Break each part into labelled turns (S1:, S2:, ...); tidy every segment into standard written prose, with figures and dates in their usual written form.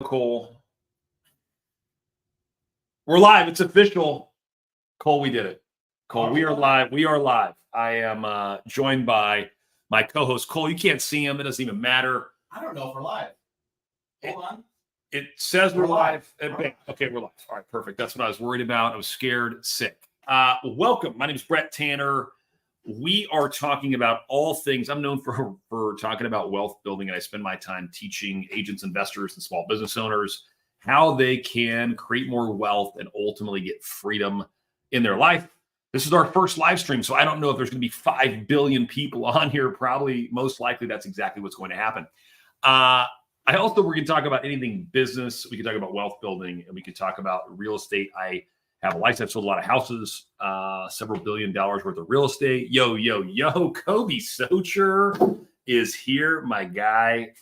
S1: Cole. We're live. It's official. Cole, we did it. Cole, we are live. We are live. I am joined by my co-host, Cole. You can't see him. It doesn't even matter.
S2: I don't know if we're live. Hold on.
S1: It says we're live. Okay, we're live. All right, perfect. That's what I was worried about. I was scared, sick. Welcome. My name is Brett Tanner. We are talking about all things. I'm known for talking about wealth building, and I spend my time teaching agents, investors, and small business owners how they can create more wealth and ultimately get freedom in their life. This is our first live stream, so I don't know if there's going to be 5 billion people on here. Probably, most likely, that's exactly what's going to happen. We're going to talk about anything business. We can talk about wealth building, and we can talk about real estate. I have a license. I've sold a lot of houses, several $1 billion worth of real estate. Yo, Kobe Socher is here, my guy.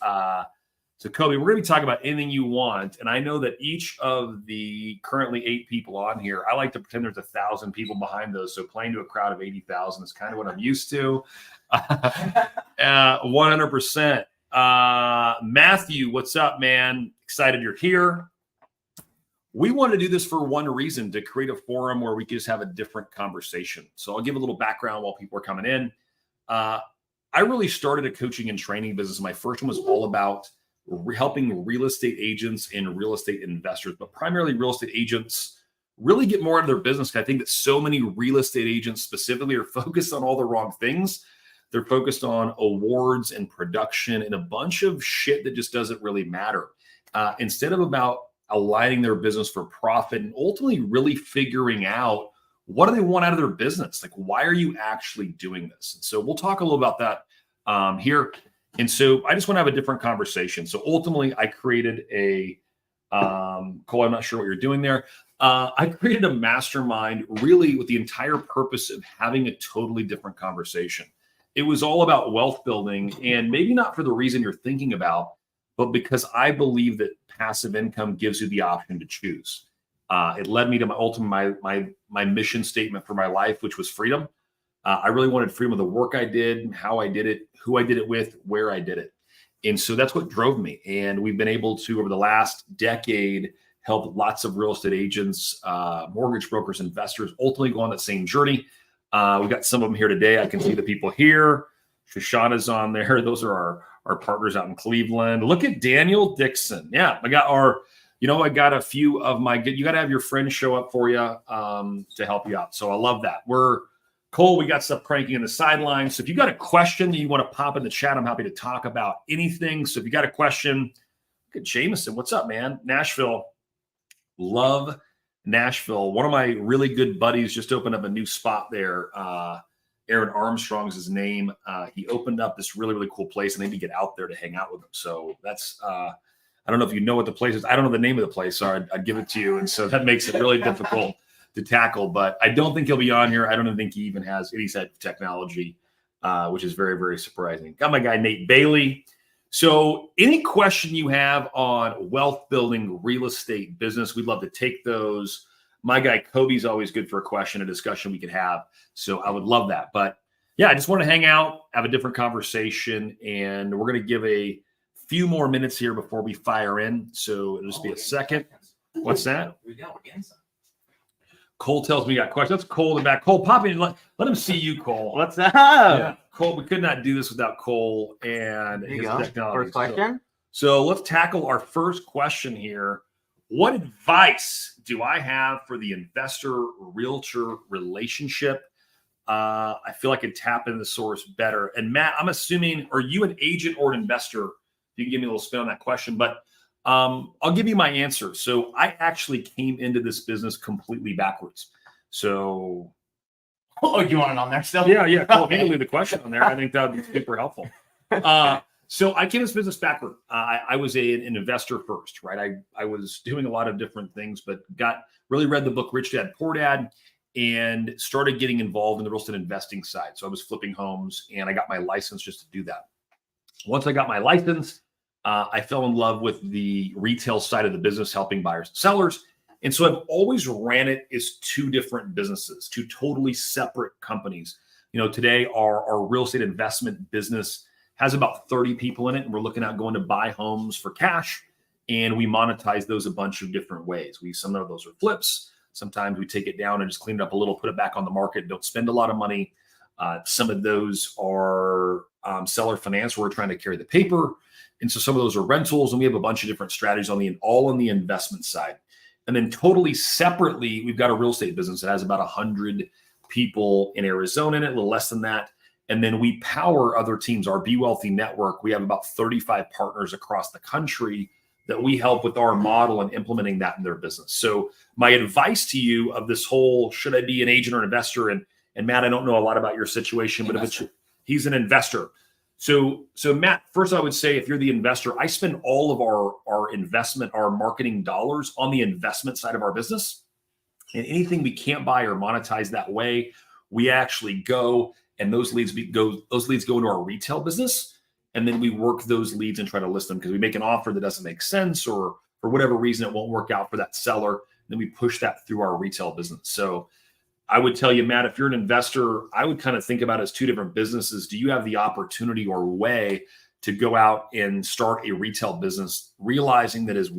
S1: So Kobe, we're going to be talking about anything you want. And I know that each of the currently 8 people on here, I like to pretend there's 1,000 people behind those. So playing to a crowd of 80,000 is kind of what I'm used to. 100%. Matthew, what's up, man? Excited you're here. We want to do this for one reason, to create a forum where we can just have a different conversation. So I'll give a little background while people are coming in. I really started a coaching and training business. My first one was all about helping real estate agents and real estate investors, but primarily real estate agents really get more out of their business. I think that so many real estate agents specifically are focused on all the wrong things. They're focused on awards and production and a bunch of shit that just doesn't really matter. Instead of about aligning their business for profit and ultimately really figuring out what do they want out of their business? Like, why are you actually doing this? And so we'll talk a little about that here. And so I just want to have a different conversation. So ultimately I created a, Cole, I'm not sure what you're doing there. I created a mastermind really with the entire purpose of having a totally different conversation. It was all about wealth building, and maybe not for the reason you're thinking about, but because I believe that passive income gives you the option to choose. It led me to my mission statement for my life, which was freedom. I really wanted freedom of the work I did, how I did it, who I did it with, where I did it. And so that's what drove me. And we've been able to, over the last decade, help lots of real estate agents, mortgage brokers, investors ultimately go on that same journey. We've got some of them here today. I can see the people here. Shoshana's on there. Those are our partners out in Cleveland. Look at Daniel Dixon. Yeah, I got a few of you got to have your friends show up for you to help you out. So I love that. Cole, we got stuff cranking in the sidelines. So if you got a question that you want to pop in the chat, I'm happy to talk about anything. So if you got a question, look at Jameson. What's up, man? Nashville. Love Nashville. One of my really good buddies just opened up a new spot there. Aaron Armstrong's his name. He opened up this really, really cool place, and I need to get out there to hang out with him. So that's, I don't know if you know what the place is. I don't know the name of the place, so I'd give it to you. And so that makes it really difficult to tackle, but I don't think he'll be on here. I don't even think he even has any type of technology, which is very, very surprising. Got my guy, Nate Bailey. So any question you have on wealth building, real estate, business, we'd love to take those. My guy, Kobe's always good for a question, a discussion we could have. So I would love that. But yeah, I just want to hang out, have a different conversation, and we're going to give a few more minutes here before we fire in. So it'll just be a second. What's that? Cole tells me you got questions. That's Cole in the back. Cole, pop in. Let him see you, Cole.
S3: What's up?
S1: Yeah. Cole, we could not do this without Cole and his technology.
S3: First question.
S1: So let's tackle our first question here. What advice do I have for the investor-realtor relationship? I feel I could tap into the source better. And Matt, I'm assuming, are you an agent or an investor? You can give me a little spin on that question, but I'll give you my answer. So I actually came into this business completely backwards. So,
S2: You want it on there still?
S1: yeah. Cool. Okay. Leave the question on there. I think that would be super helpful. So I came to this business backward. I was an investor first, right? I was doing a lot of different things, but really read the book Rich Dad Poor Dad and started getting involved in the real estate investing side. So I was flipping homes, and I got my license just to do that. Once I got my license, I fell in love with the retail side of the business, helping buyers and sellers. And so I've always ran it as 2 different businesses, 2 totally separate companies. Today our real estate investment business has about 30 people in it, and we're looking at going to buy homes for cash and we monetize those a bunch of different ways. Some of those are flips. Sometimes we take it down and just clean it up a little, put it back on the market, don't spend a lot of money. Some of those are seller finance, where we're trying to carry the paper. And so some of those are rentals, and we have a bunch of different strategies all on the investment side. And then totally separately, we've got a real estate business that has about 100 people in Arizona in it, a little less than that. And then we power other teams. Our Be Wealthy network, we have about 35 partners across the country that we help with our model and implementing that in their business. So my advice to you of this whole, should I be an agent or an investor? And Matt, I don't know a lot about your situation, but he's an investor. So Matt, first I would say, if you're the investor, I spend all of our marketing dollars on the investment side of our business. And anything we can't buy or monetize that way, we actually go, and those leads go into our retail business. And then we work those leads and try to list them, because we make an offer that doesn't make sense, or for whatever reason, it won't work out for that seller. Then we push that through our retail business. So I would tell you, Matt, if you're an investor, I would kind of think about it as two different businesses. Do you have the opportunity or way to go out and start a retail business, realizing that as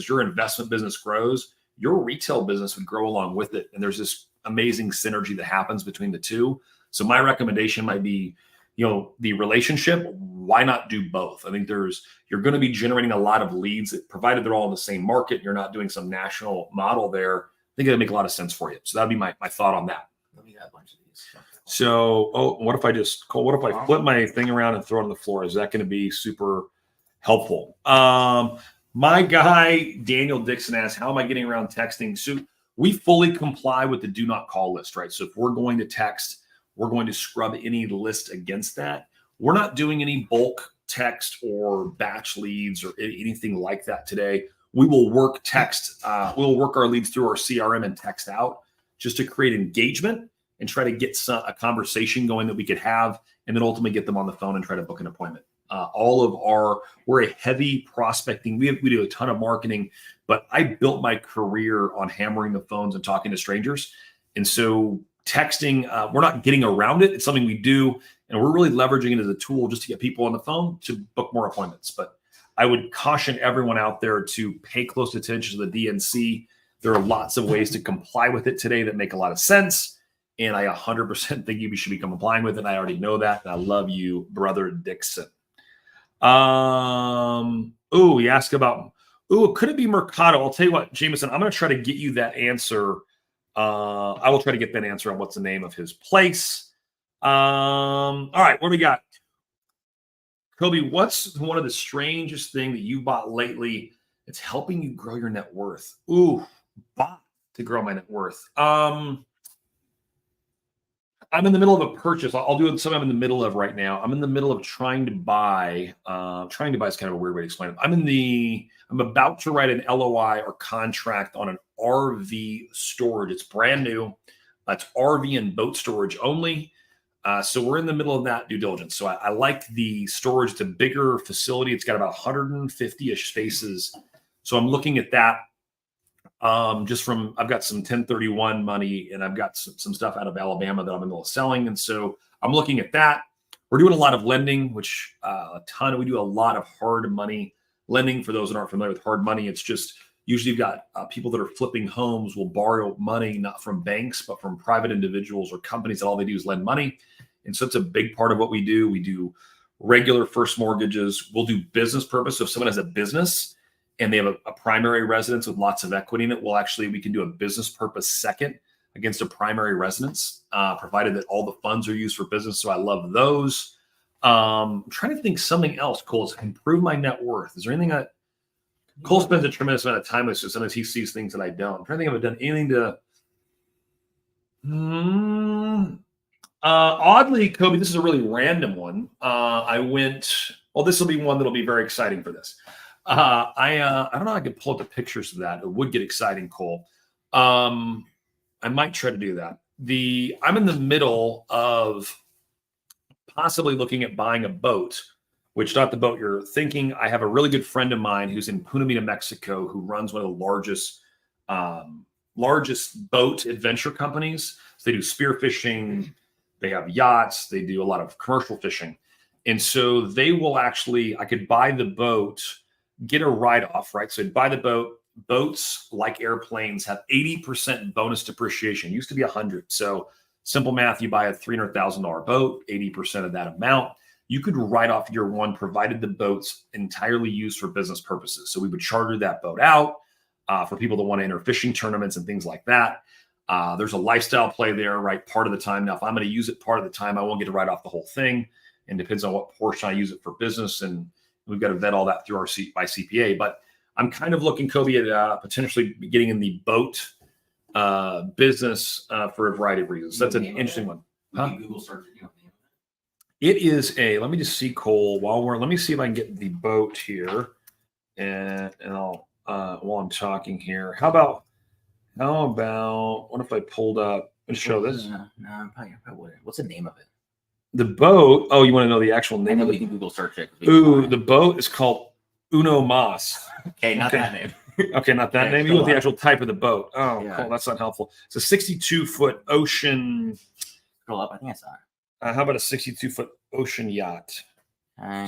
S1: your investment business grows, your retail business would grow along with it. And there's this amazing synergy that happens between the two. So my recommendation might be, the relationship, why not do both? I think you're going to be generating a lot of leads, provided they're all in the same market. You're not doing some national model there. I think it'll make a lot of sense for you. So that'd be my thought on that.
S2: Let me add a bunch of these.
S1: So, what if I flip my thing around and throw it on the floor? Is that going to be super helpful? My guy, Daniel Dixon, asks, how am I getting around texting? So we fully comply with the do not call list, right? So if we're going to text, we're going to scrub any list against that. We're not doing any bulk text or batch leads or anything like that today. We will work we'll work our leads through our CRM and text out, just to create engagement and try to get a conversation going that we could have, and then ultimately get them on the phone and try to book an appointment. We're a heavy prospecting. We do a ton of marketing, but I built my career on hammering the phones and talking to strangers. And so texting, we're not getting around it. It's something we do, and we're really leveraging it as a tool just to get people on the phone to book more appointments. But I would caution everyone out there to pay close attention to the DNC. There are lots of ways to comply with it today that make a lot of sense. And I 100% think you should be complying with it. I already know that. And I love you, brother Dixon. He asked about, could it be Mercado? I'll tell you what, Jameson, I'm going to try to get you that answer. I will try to get that answer on what's the name of his place. All right, what do we got? Kobe, what's one of the strangest thing that you bought lately that's helping you grow your net worth? Bought to grow my net worth. I'm in the middle of a purchase. I'll do something I'm in the middle of right now. I'm in the middle of trying to buy. Trying to buy is kind of a weird way to explain it. I'm about to write an LOI or contract on an RV storage. It's brand new. It's RV and boat storage only. So we're in the middle of that due diligence. So I like the storage. It's a bigger facility. It's got about 150-ish spaces. So I'm looking at that. I've got some 1031 money, and I've got some stuff out of Alabama that I'm in the middle of selling. And so I'm looking at that. We're doing a lot of lending, which we do a lot of hard money lending. For those that aren't familiar with hard money, it's just usually you've got people that are flipping homes will borrow money, not from banks, but from private individuals or companies that all they do is lend money. And so it's a big part of what we do. We do regular first mortgages. We'll do business purpose. So if someone has a business and they have a primary residence with lots of equity in it, we can do a business purpose second against a primary residence, provided that all the funds are used for business. So I love those. I'm trying to think something else, Cole, to improve my net worth. Is there anything Cole spends a tremendous amount of time with, so sometimes he sees things that I don't. I'm trying to think if I've done anything to... Oddly, Kobe, this is a really random one. This will be one that'll be very exciting for this. I don't know if I could pull up the pictures of that. It would get exciting, Cole. I might try to do that. I'm in the middle of possibly looking at buying a boat, which not the boat you're thinking. I have a really good friend of mine who's in Punta Mexico, who runs one of the largest boat adventure companies. So they do spearfishing. They have yachts. They do a lot of commercial fishing. And so I could buy the boat get a write-off, right? So buy the boat. Boats, like airplanes, have 80% bonus depreciation. It used to be 100. So simple math, you buy a $300,000 boat, 80% of that amount, you could write off year one, provided the boat's entirely used for business purposes. So we would charter that boat out for people that want to enter fishing tournaments and things like that. There's a lifestyle play there, right? Part of the time. Now, if I'm going to use it part of the time, I won't get to write off the whole thing. And depends on what portion I use it for business. And we've got to vet all that through our by CPA. But I'm kind of looking, Kobe, at potentially getting in the boat business for a variety of reasons. That's an interesting one.
S2: Huh? Google search it.
S1: It is let me just see, Cole, let me see if I can get the boat here. And I'll, while I'm talking here, how about, what if I pulled up and show this?
S2: No, probably wouldn't. What's the name of it?
S1: The boat. Oh, you want to know the actual name of it?
S2: We can Google search it.
S1: Ooh, the boat is called Uno Mas.
S2: Okay, not that name.
S1: Okay, not that name. You want the actual type of the boat. Oh,
S2: yeah.
S1: Cool. That's not helpful. It's a 62-foot ocean.
S2: Scroll up. I think I saw it.
S1: How about a 62-foot ocean yacht?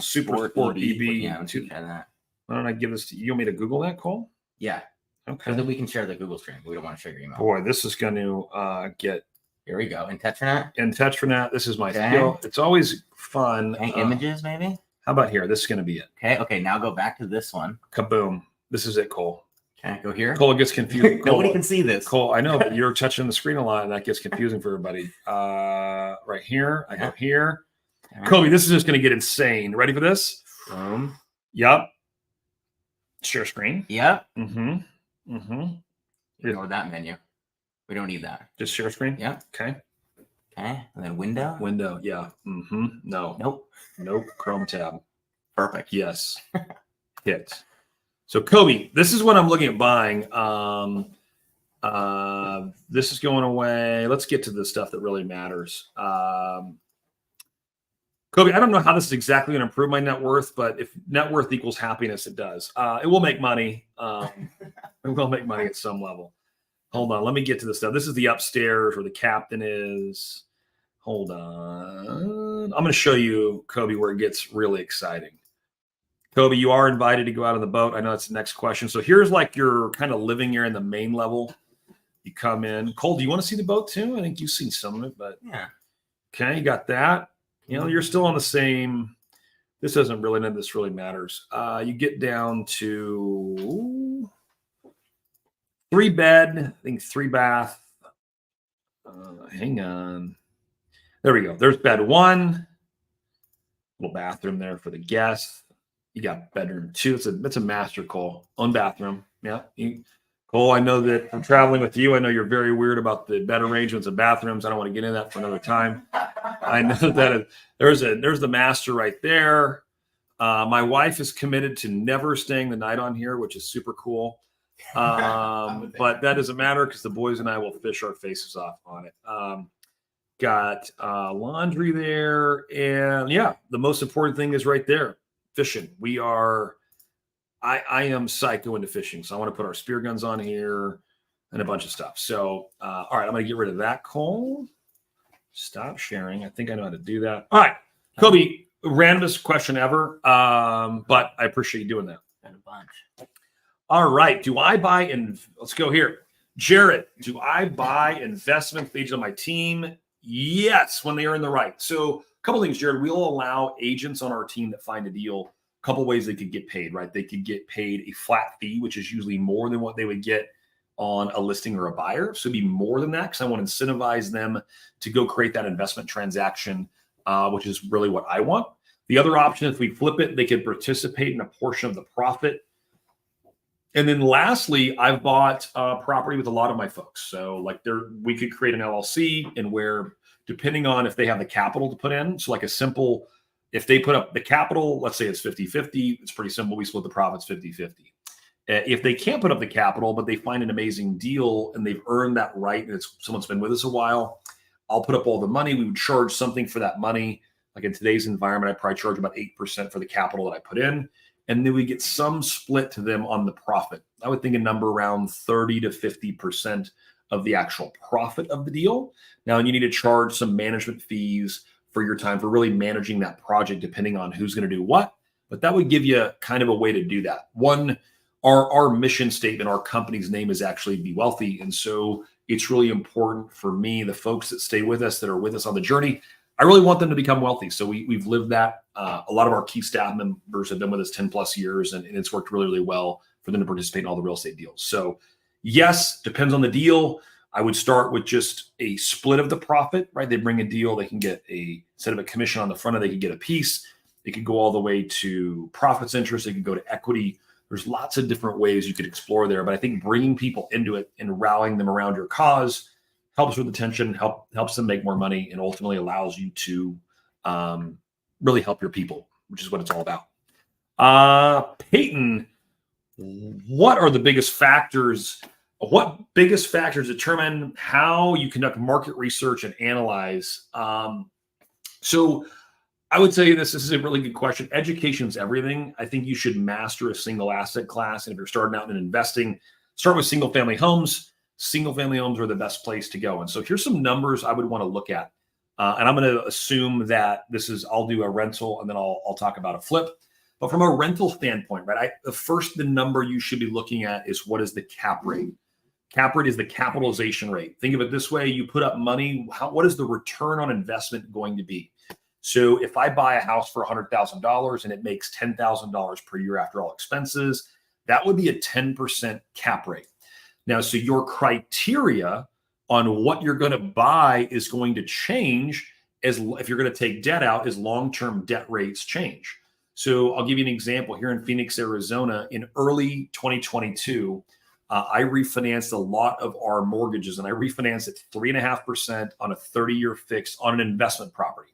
S1: Super Sport EB.
S2: Yeah, let's try that.
S1: Why don't I give this to you? You want me to Google that, Cole?
S2: Yeah.
S1: Okay.
S2: So that we can share the Google stream. We don't want to share your email.
S1: Boy, this is going to get.
S2: Here we go. In Tetranet.
S1: This is my skill. It's always fun.
S2: Any images, maybe?
S1: How about here? This is going to be it.
S2: Okay. Now go back to this one.
S1: Kaboom. This is it, Cole.
S2: Okay, go here.
S1: Cole, it gets confusing.
S2: Nobody can see this.
S1: Cole, I know, but you're touching the screen a lot, and that gets confusing for everybody. Right here. I go here. Right. Kobe, this is just going to get insane. Ready for this? Yep. Share screen.
S2: Yep.
S1: Ignore
S2: that menu. We don't need that.
S1: Just share screen?
S2: Yeah.
S1: Okay.
S2: And then window?
S1: Window, yeah. No. Nope. Chrome tab.
S2: Perfect.
S1: Yes. Hit. So, Kobe, this is what I'm looking at buying. This is going away. Let's get to the stuff that really matters. Kobe, I don't know how this is exactly going to improve my net worth, but if net worth equals happiness, it does. It will make money. It will make money at some level. Hold on. Let me get to the stuff. This is the upstairs where the captain is. Hold on. I'm going to show you, Kobe, where it gets really exciting. Kobe, you are invited to go out on the boat. I know that's the next question. So here's like your kind of living area in the main level. You come in. Cole, do you want to see the boat too? I think you've seen some of it, but
S2: yeah.
S1: Okay, you got that. You know, you're still on the same. This doesn't really, none of this really matters. You get down to 3 bed, I think 3 bath. Hang on. There we go. There's bed 1. Little bathroom there for the guests. You got bedroom 2. It's a master, Cole. Own bathroom. Yeah. Cole, I know that from traveling with you, I know you're very weird about the bed arrangements of bathrooms. I don't want to get into that for another time. I know that there's the master right there. My wife is committed to never staying the night on here, which is super cool. But that doesn't matter because the boys and I will fish our faces off on it. Got laundry there. And yeah, the most important thing is right there. Fishing. I am psycho into fishing. So I want to put our spear guns on here and a bunch of stuff. So, all right, I'm going to get rid of that, Cole. Stop sharing. I think I know how to do that. All right, Kobe, randomest question ever. But I appreciate you doing that.
S2: Got a bunch.
S1: All right. Do I buy let's go here. Jared, do I buy investment agents on my team? Yes, when they earn the right. So a couple things, Jared. We'll allow agents on our team that find a deal. A couple ways they could get paid, right? They could get paid a flat fee, which is usually more than what they would get on a listing or a buyer. So it'd be more than that because I want to incentivize them to go create that investment transaction, which is really what I want. The other option, if we flip it, they could participate in a portion of the profit. And then lastly, I've bought property with a lot of my folks. So like we could create an LLC and where depending on if they have the capital to put in. So like a simple, if they put up the capital, let's say it's 50-50, it's pretty simple. We split the profits 50-50. If they can't put up the capital, but they find an amazing deal and they've earned that right and someone's been with us a while, I'll put up all the money. We would charge something for that money. Like in today's environment, I probably charge about 8% for the capital that I put in. And then we get some split to them on the profit. I would think a number around 30 to 50% of the actual profit of the deal. Now, you need to charge some management fees for your time for really managing that project, depending on who's going to do what. but that would give you kind of a way to do that. One, our mission statement, our company's name is actually Be Wealthy. And so it's really important for me, the folks that stay with us, that are with us on the journey, I really want them to become wealthy. So we've lived that. A lot of our key staff members have been with us 10 plus years, and it's worked really, really well for them to participate in all the real estate deals. So yes, depends on the deal. I would start with just a split of the profit, right? They bring a deal, they can get instead of a commission on the front end, they can get a piece. It could go all the way to profits interest. It could go to equity. There's lots of different ways you could explore there. But I think bringing people into it and rallying them around your cause helps with attention, helps them make more money, and ultimately allows you to really help your people, which is what it's all about. Peyton, what are the biggest factors? What biggest factors determine how you conduct market research and analyze? So I would say this is a really good question. Education is everything. I think you should master a single asset class. And if you're starting out in investing, start with single family homes. Single family homes are the best place to go. And so here's some numbers I would want to look at. And I'm going to assume that I'll do a rental and then I'll talk about a flip. But from a rental standpoint, right, the number you should be looking at is what is the cap rate? Cap rate is the capitalization rate. Think of it this way. You put up money. What is the return on investment going to be? So if I buy a house for $100,000 and it makes $10,000 per year after all expenses, that would be a 10% cap rate. Now, so your criteria on what you're going to buy is going to change if you're going to take debt out as long-term debt rates change. So I'll give you an example here in Phoenix, Arizona. In early 2022, I refinanced a lot of our mortgages, and I refinanced at 3.5% on a 30-year fix on an investment property.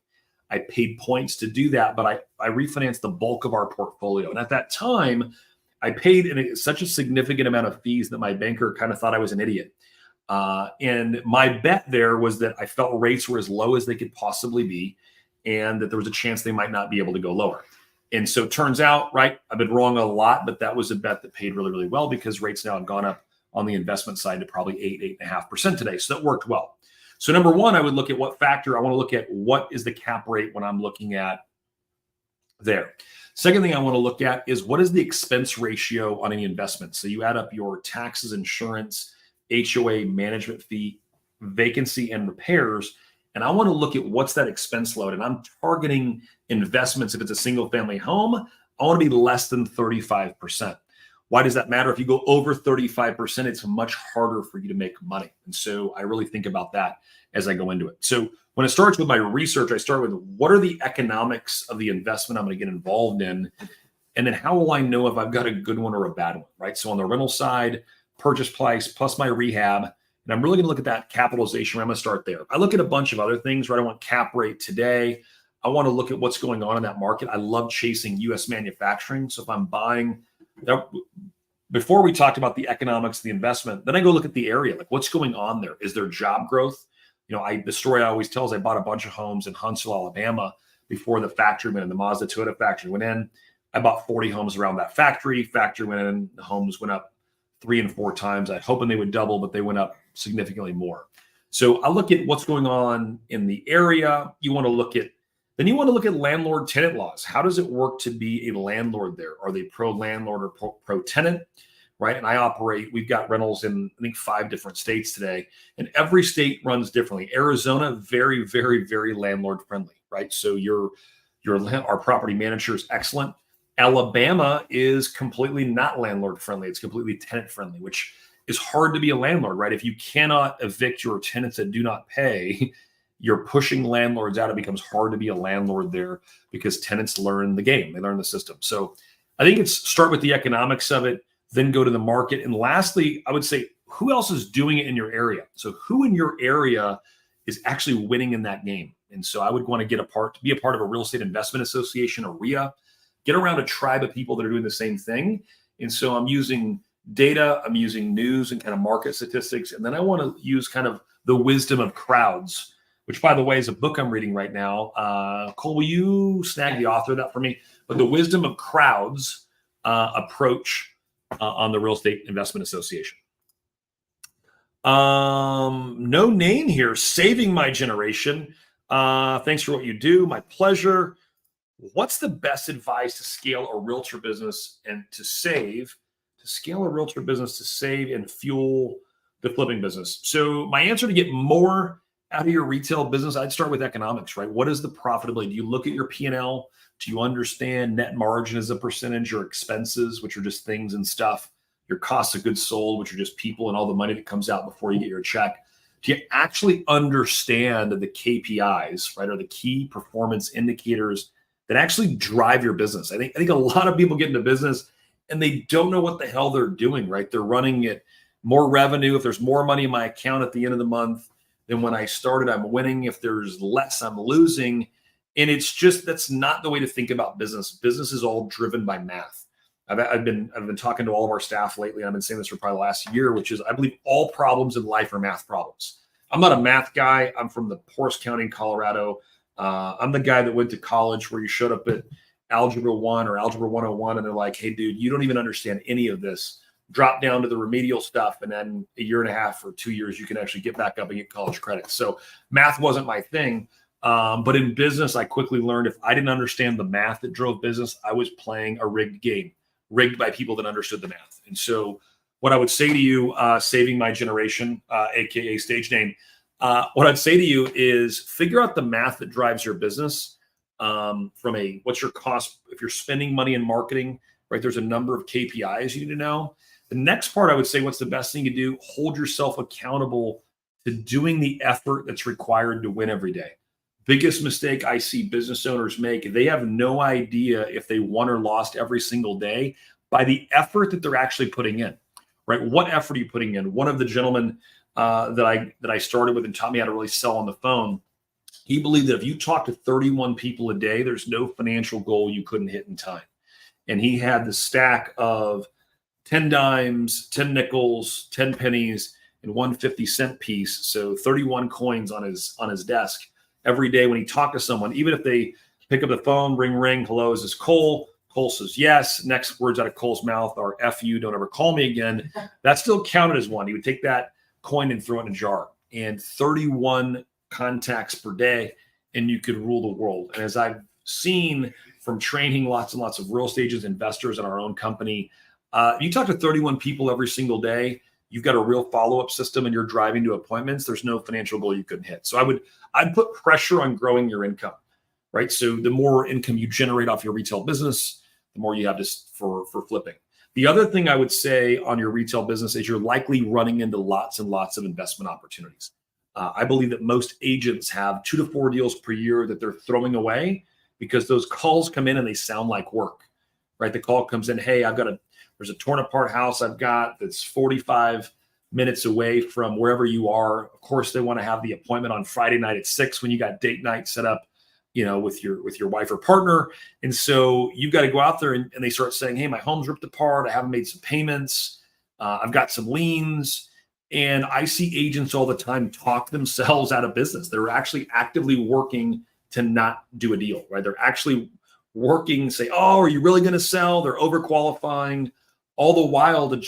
S1: I paid points to do that, but I refinanced the bulk of our portfolio. And at that time, I paid such a significant amount of fees that my banker kind of thought I was an idiot. And my bet there was that I felt rates were as low as they could possibly be, and that there was a chance they might not be able to go lower. And so it turns out, right, I've been wrong a lot, but that was a bet that paid really, really well because rates now have gone up on the investment side to probably 8.5% today. So that worked well. So number one, I would look at what factor. I want to look at what is the cap rate when I'm looking at there. Second thing I want to look at is what is the expense ratio on any investment. So you add up your taxes, insurance, HOA, management fee, vacancy, and repairs. And I want to look at what's that expense load. And I'm targeting investments. If it's a single family home, I want to be less than 35%. Why does that matter? If you go over 35%, it's much harder for you to make money. And so I really think about that as I go into it. So when it starts with my research, I start with what are the economics of the investment I'm going to get involved in? And then how will I know if I've got a good one or a bad one, right? So on the rental side, purchase price plus my rehab. And I'm really going to look at that capitalization. I'm going to start there. I look at a bunch of other things, right? I want cap rate today. I want to look at what's going on in that market. I love chasing U.S. manufacturing. So if I'm buying, before we talked about the economics of the investment, then I go look at the area, like what's going on there. Is there job growth? You know, the story I always tell is I bought a bunch of homes in Huntsville, Alabama before the factory went in, the Mazda Toyota factory went in. I bought 40 homes around that factory. Factory went in, the homes went up 3 and 4 times. I was hoping they would double, but they went up significantly more. So I look at what's going on in the area. You want to look at landlord-tenant laws. How does it work to be a landlord there? Are they pro-landlord or pro-tenant? Right. And we've got rentals in, I think, 5 different states today, and every state runs differently. Arizona, very, very, very landlord friendly, right? So our property manager is excellent. Alabama is completely not landlord friendly. It's completely tenant friendly, which is hard to be a landlord, right? If you cannot evict your tenants that do not pay, you're pushing landlords out. It becomes hard to be a landlord there because tenants learn the game. They learn the system. So I think it's start with the economics of it, then go to the market. And lastly, I would say, who else is doing it in your area? So who in your area is actually winning in that game? And so I would want to be a part of a real estate investment association, a RIA, get around a tribe of people that are doing the same thing. And so I'm using data, I'm using news and kind of market statistics. And then I want to use kind of the wisdom of crowds, which, by the way, is a book I'm reading right now. Cole, will you snag the author of that for me? But the wisdom of crowds approach on the Real Estate Investment Association. No name here. Saving my generation. Thanks for what you do. My pleasure. what's the best advice to scale a realtor business and to scale a realtor business to save and fuel the flipping business? So my answer to get more out of your retail business, I'd start with economics, right? What is the profitability? Do you look at your P&L? Do you understand net margin as a percentage, your expenses, which are just things and stuff, your costs of goods sold, which are just people and all the money that comes out before you get your check? Do you actually understand the KPIs, right, or the key performance indicators that actually drive your business? I think a lot of people get into business and they don't know what the hell they're doing, right? They're running it more revenue. If there's more money in my account at the end of the month than when I started, I'm winning. If there's less, I'm losing. And it's just, that's not the way to think about business. Business is all driven by math. I've been talking to all of our staff lately, and I've been saying this for probably the last year, which is I believe all problems in life are math problems. I'm not a math guy. I'm from the poorest county in Colorado. I'm the guy that went to college where you showed up at Algebra 1 or Algebra 101, and they're like, hey, dude, you don't even understand any of this. Drop down to the remedial stuff, and then a year and a half or 2 years, you can actually get back up and get college credit. So math wasn't my thing. But in business, I quickly learned if I didn't understand the math that drove business, I was playing a rigged game, rigged by people that understood the math. And so what I would say to you, saving my generation, AKA stage name, what I'd say to you is figure out the math that drives your business from what's your cost? If you're spending money in marketing, right, there's a number of KPIs you need to know. The next part, I would say, what's the best thing to do? Hold yourself accountable to doing the effort that's required to win every day. Biggest mistake I see business owners make, they have no idea if they won or lost every single day by the effort that they're actually putting in, right? What effort are you putting in? One of the gentlemen that I started with and taught me how to really sell on the phone, he believed that if you talk to 31 people a day, there's no financial goal you couldn't hit in time. And he had the stack of 10 dimes, 10 nickels, 10 pennies, and 1 50-cent piece. So 31 coins on his desk. Every day when he talked to someone, even if they pick up the phone, ring, hello, is this Cole? Cole says yes. Next words out of Cole's mouth are F you, don't ever call me again. That still counted as one. He would take that coin and throw it in a jar. And 31 contacts per day, and you could rule the world. And as I've seen from training lots and lots of real estate agents, investors in our own company, you talk to 31 people every single day, you've got a real follow-up system and you're driving to appointments, there's no financial goal you couldn't hit. So I'd put pressure on growing your income, right? So the more income you generate off your retail business, the more you have for flipping. The other thing I would say on your retail business is you're likely running into lots and lots of investment opportunities. I believe that most agents have 2 to 4 deals per year that they're throwing away because those calls come in and they sound like work, right? The call comes in, hey, there's a torn apart house I've got that's 45 minutes away from wherever you are. Of course, they want to have the appointment on Friday night at 6 when you got date night set up, with your wife or partner. And so you've got to go out there and they start saying, hey, my home's ripped apart. I haven't made some payments. I've got some liens. And I see agents all the time talk themselves out of business. They're actually actively working to not do a deal, right? They're actually working, say, oh, are you really going to sell? They're overqualifying, all the while to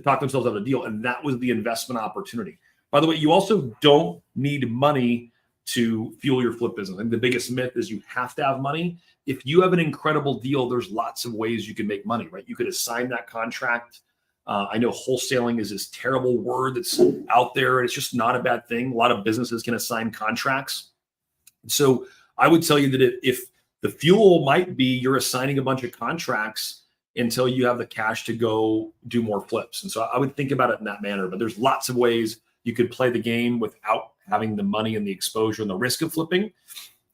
S1: talk themselves out of a deal. And that was the investment opportunity. By the way, you also don't need money to fuel your flip business. And the biggest myth is you have to have money. If you have an incredible deal, there's lots of ways you can make money, right? You could assign that contract. I know wholesaling is this terrible word that's out there, and it's just not a bad thing. A lot of businesses can assign contracts. So I would tell you that if the fuel might be you're assigning a bunch of contracts until you have the cash to go do more flips. And so I would think about it in that manner, but there's lots of ways you could play the game without having the money and the exposure and the risk of flipping.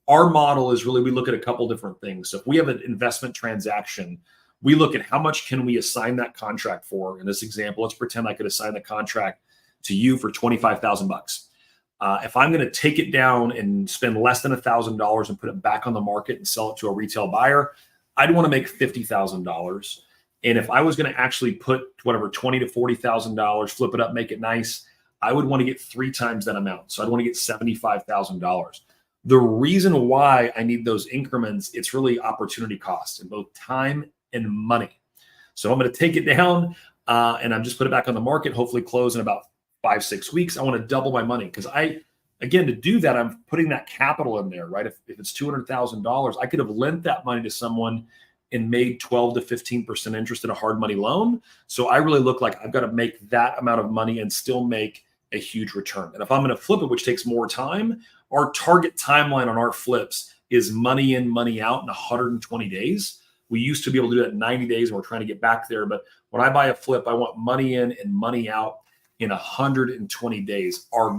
S1: Our model is really, we look at a couple different things. So if we have an investment transaction, we look at how much can we assign that contract for. In this example, let's pretend I could assign the contract to you for $25,000. If I'm going to take it down and spend less than $1,000 and put it back on the market and sell it to a retail buyer, I'd want to make $50,000. And if I was going to actually put whatever $20,000 to $40,000, flip it up, make it nice, I would want to get 3 times that amount. So I'd want to get $75,000. The reason why I need those increments, it's really opportunity cost in both time and money. So I'm going to take it down and I'm just put it back on the market, hopefully close in about 5-6 weeks. I want to double my money because again, to do that, I'm putting that capital in there, right? If it's $200,000, I could have lent that money to someone and made 12 to 15% interest in a hard money loan. So I really look like I've got to make that amount of money and still make a huge return. And if I'm going to flip it, which takes more time, our target timeline on our flips is money in, money out in 120 days. We used to be able to do that in 90 days, and we're trying to get back there. But when I buy a flip, I want money in and money out in 120 days. Our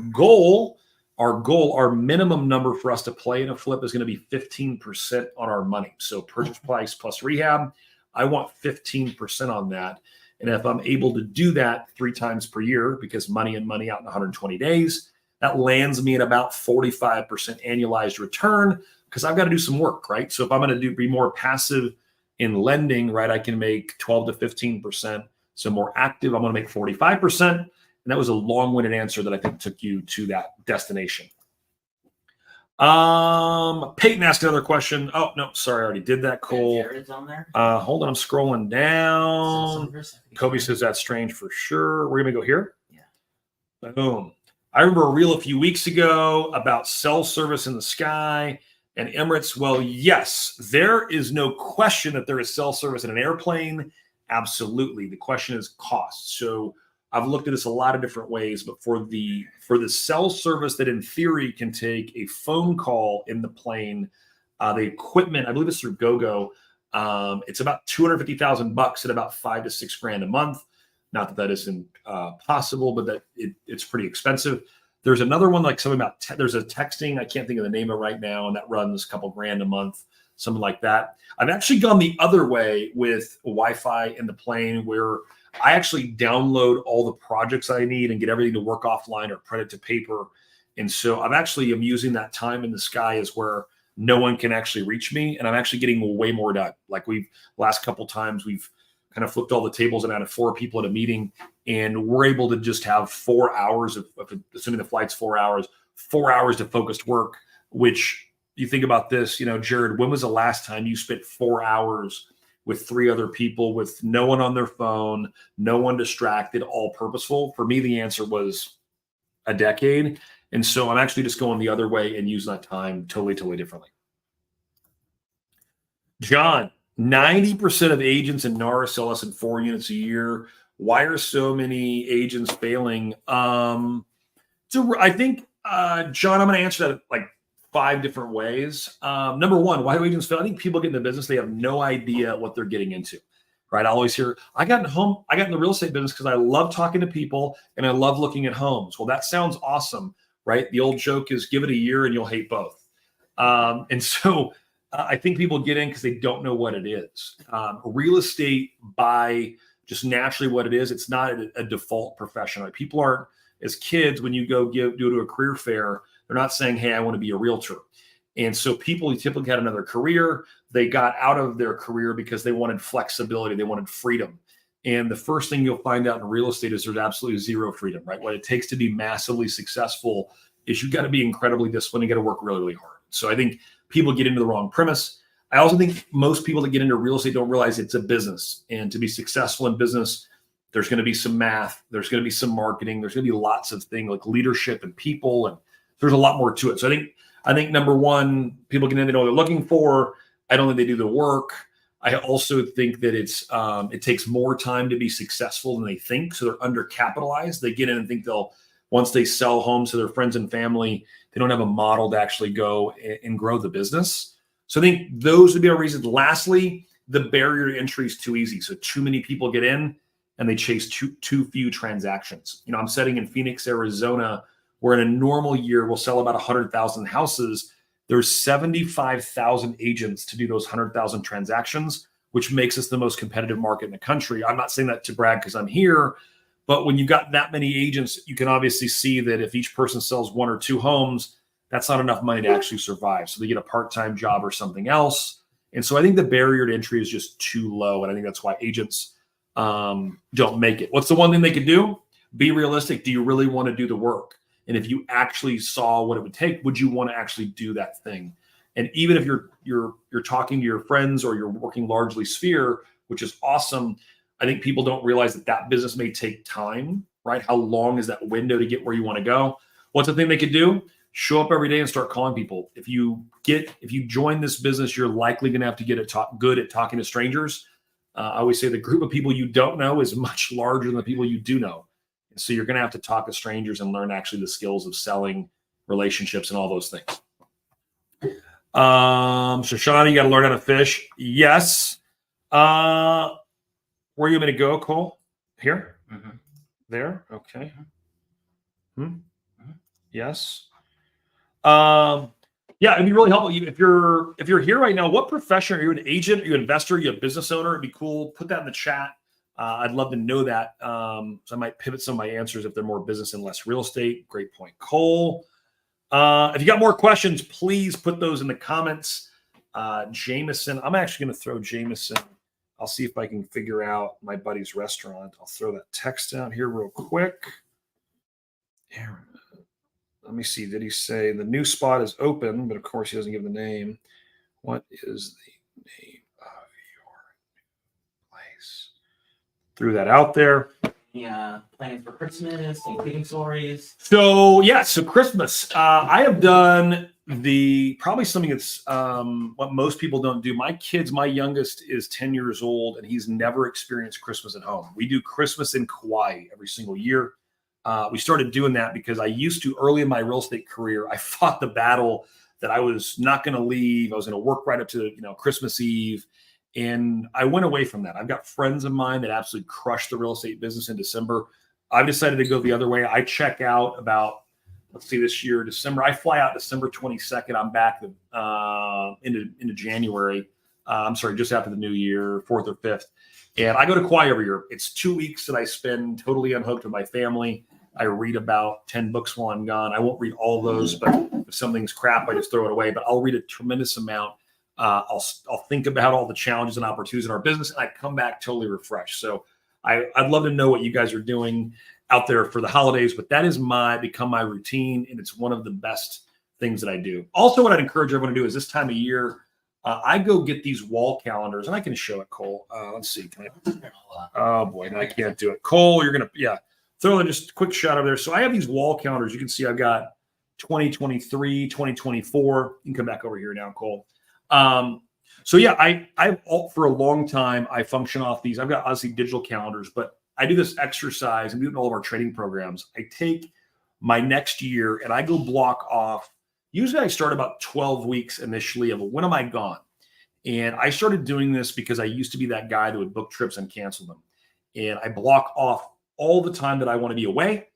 S1: minimum number for us to play in a flip is going to be 15% on our money. So purchase price plus rehab, I want 15% on that. And if I'm able to do that 3 times per year, because money in, money out in 120 days, that lands me at about 45% annualized return, because I've got to do some work, right? So if I'm going to be more passive in lending, right, I can make 12 to 15%. So more active, I'm going to make 45%. And that was a long-winded answer that I think took you to that destination. Peyton asked another question. Oh, no, sorry, I already did that, Cole.
S2: Jared's on there.
S1: Hold on, I'm scrolling down. Kobe says that's strange for sure. We're going to go here. Yeah. Boom. I remember a reel a few weeks ago about cell service in the sky and Emirates. Well, yes, there is no question that there is cell service in an airplane. Absolutely. The question is cost. So I've looked at this a lot of different ways, but for the cell service that in theory can take a phone call in the plane, the equipment, I believe it's through GoGo. It's about $250,000 at about $5 to $6 grand a month. Not that that isn't possible, but that it's pretty expensive. There's another one, like something about there's a texting. I can't think of the name of it right now, and that runs a couple grand a month, something like that. I've actually gone the other way with Wi-Fi in the plane, where I actually download all the projects I need and get everything to work offline or print it to paper. And so I'm using that time in the sky as where no one can actually reach me, and I'm actually getting way more done. Like last couple times we've kind of flipped all the tables and added 4 people at a meeting, and we're able to just have 4 hours of assuming the flight's 4 hours, 4 hours to focused work. Which you think about this, Jared, when was the last time you spent 4 hours with 3 other people with no one on their phone, no one distracted, all purposeful? For me, the answer was a decade. And so I'm actually just going the other way and using that time totally differently. John, 90% of agents in NAR sell less than 4 units a year. Why are so many agents failing? So I think, John, I'm going to answer that like 5 different ways. Number one, why do agents fail? I think people get in the business, they have no idea what they're getting into, right? I always hear, I got in the real estate business because I love talking to people and I love looking at homes. Well, that sounds awesome, right? The old joke is give it a year and you'll hate both. And so I think people get in because they don't know what it is. Real estate, by just naturally what it is, it's not a default profession. Like, people aren't, as kids, when you go to a career fair, they're not saying, hey, I want to be a realtor. And so people who typically had another career, they got out of their career because they wanted flexibility, they wanted freedom. And the first thing you'll find out in real estate is there's absolutely zero freedom, right? What it takes to be massively successful is you've got to be incredibly disciplined. You got to work really hard. So I think people get into the wrong premise. I also think most people that get into real estate don't realize it's a business. And to be successful in business, there's going to be some math, there's going to be some marketing, there's going to be lots of things like leadership and people, and there's a lot more to it. So I think number one, people get in, they know what they're looking for. I don't think they do the work. I also think that it takes more time to be successful than they think. So they're undercapitalized. They get in and think once they sell homes to their friends and family, they don't have a model to actually go and grow the business. So I think those would be our reasons. Lastly, the barrier to entry is too easy. So too many people get in and they chase too few transactions. I'm sitting in Phoenix, Arizona, where in a normal year we'll sell about 100,000 houses. There's 75,000 agents to do those 100,000 transactions, which makes us the most competitive market in the country. I'm not saying that to brag because I'm here, but when you've got that many agents, you can obviously see that if each person sells 1 or 2 homes, that's not enough money to actually survive. So they get a part-time job or something else. And so I think the barrier to entry is just too low. And I think that's why agents don't make it. What's the one thing they could do? Be realistic. Do you really want to do the work? And if you actually saw what it would take, would you want to actually do that thing? And even if you're talking to your friends or you're working largely sphere, which is awesome, I think people don't realize that business may take time, right? How long is that window to get where you want to go? What's the thing they could do? show up every day and start calling people. If you join this business, you're likely going to have to get good at talking to strangers. I always say the group of people you don't know is much larger than the people you do know. And so you're going to have to talk to strangers and learn actually the skills of selling, relationships, and all those things. So Shauna, you got to learn how to fish. Yes. Where are you going to go, Cole? Here?
S2: Mm-hmm.
S1: There? Okay. Yes. Yeah, it'd be really helpful. If you're here right now, what profession are you? An agent? Are you an investor? Are you a business owner? It'd be cool. Put that in the chat. I'd love to know that. So I might pivot some of my answers if they're more business and less real estate. Great point, Cole. If you got more questions, please put those in the comments. Jameson, I'm actually going to throw Jameson. I'll see if I can figure out my buddy's restaurant. I'll throw that text out here real quick. Here. Let me see. Did he say the new spot is open? But of course, he doesn't give the name. What is the name of your new place? Threw that out there.
S2: Yeah, plans for Christmas, including stories.
S1: So Christmas. I have done probably something that's what most people don't do. My youngest is 10 years old, and he's never experienced Christmas at home. We do Christmas in Kauai every single year. We started doing that because I used to, early in my real estate career, I fought the battle that I was not going to leave. I was going to work right up to Christmas Eve. And I went away from that. I've got friends of mine that absolutely crushed the real estate business in December. I've decided to go the other way. I check out about, this year, December. I fly out December 22nd. I'm back into January. I'm sorry, just after the new year, 4th or 5th. And I go to Kauai every year. It's 2 weeks that I spend totally unhooked with my family. I read about 10 books while I'm gone. I won't read all those, but if something's crap, I just throw it away. But I'll read a tremendous amount. I'll think about all the challenges and opportunities in our business, and I come back totally refreshed. So I'd love to know what you guys are doing out there for the holidays, but that is become my routine, and it's one of the best things that I do. Also, what I'd encourage everyone to do is this time of year, I go get these wall calendars, and I can show it, Cole. Let's see. Oh boy, no, I can't do it. Cole, you're gonna throw in just a quick shot over there. So I have these wall calendars. You can see I've got 2023, 2024. You can come back over here now, Cole. I've for a long time, I function off these. I've got obviously digital calendars, but I do this exercise and do it in all of our training programs. I take my next year and I go block off. Usually I start about 12 weeks initially of when am I gone? And I started doing this because I used to be that guy that would book trips and cancel them. And I block off all the time that I want to be away.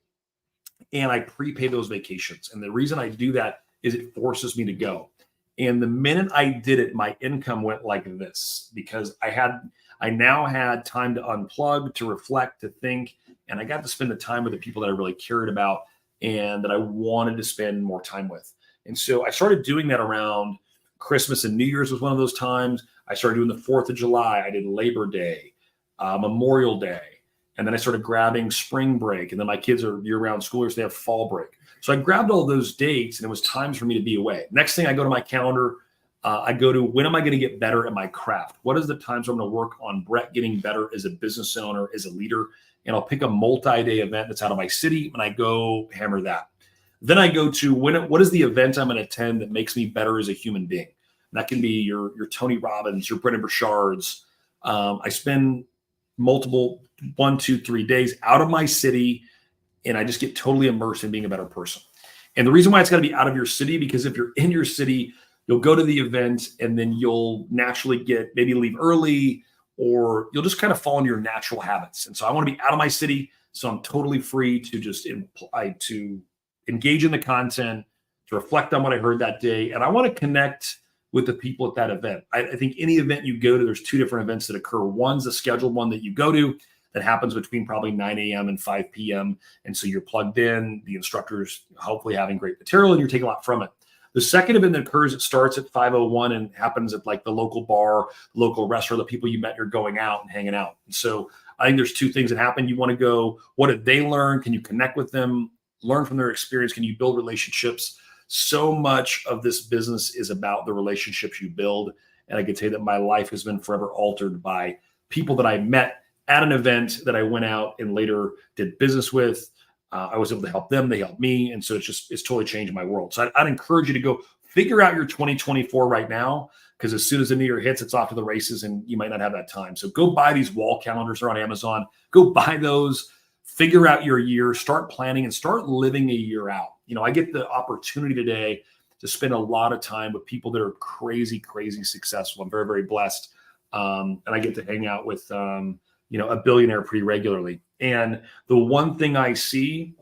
S1: And I prepay those vacations. And the reason I do that is it forces me to go. And the minute I did it, my income went like this because I now had time to unplug, to reflect, to think, and I got to spend the time with the people that I really cared about and that I wanted to spend more time with. And so I started doing that around Christmas and New Year's was one of those times. I started doing the 4th of July. I did Labor Day, Memorial Day. And then I started grabbing spring break. And then my kids are year-round schoolers. They have fall break. So I grabbed all those dates, and it was times for me to be away. Next thing I go to my calendar, I go to when am I going to get better at my craft? What is the times I'm going to work on Brett getting better as a business owner, as a leader? And I'll pick a multi-day event that's out of my city, and I go hammer that. Then I go to what is the event I'm going to attend that makes me better as a human being? And that can be your Tony Robbins, your Brendon Burchard's. I spend multiple 1, 2, 3 days out of my city, and I just get totally immersed in being a better person. And the reason why it's got to be out of your city, because if you're in your city, you'll go to the event and then you'll naturally maybe leave early, or you'll just kind of fall into your natural habits. And so I want to be out of my city, so I'm totally free to just to engage in the content, to reflect on what I heard that day. And I want to connect with the people at that event. I think any event you go to, there's 2 different events that occur. One's a scheduled one that you go to that happens between probably 9 a.m. and 5 p.m. And so you're plugged in, the instructor's hopefully having great material, and you're taking a lot from it. The second event that occurs, it starts at 5:01 and happens at like the local bar, local restaurant, the people you met, you're going out and hanging out. And so I think there's 2 things that happen. You want to go, what did they learn? Can you connect with them? Learn from their experience? Can you build relationships? So much of this business is about the relationships you build. And I can say that my life has been forever altered by people that I met at an event that I went out and later did business with. I was able to help them. They helped me. And so it's totally changed my world. So I'd encourage you to go figure out your 2024 right now, because as soon as the new year hits, it's off to the races and you might not have that time. So go buy these wall calendars. They're on Amazon. Go buy those, figure out your year, start planning and start living a year out. I get the opportunity today to spend a lot of time with people that are crazy, crazy successful. I'm very, very blessed. And I get to hang out with, a billionaire pretty regularly. And the one thing I see,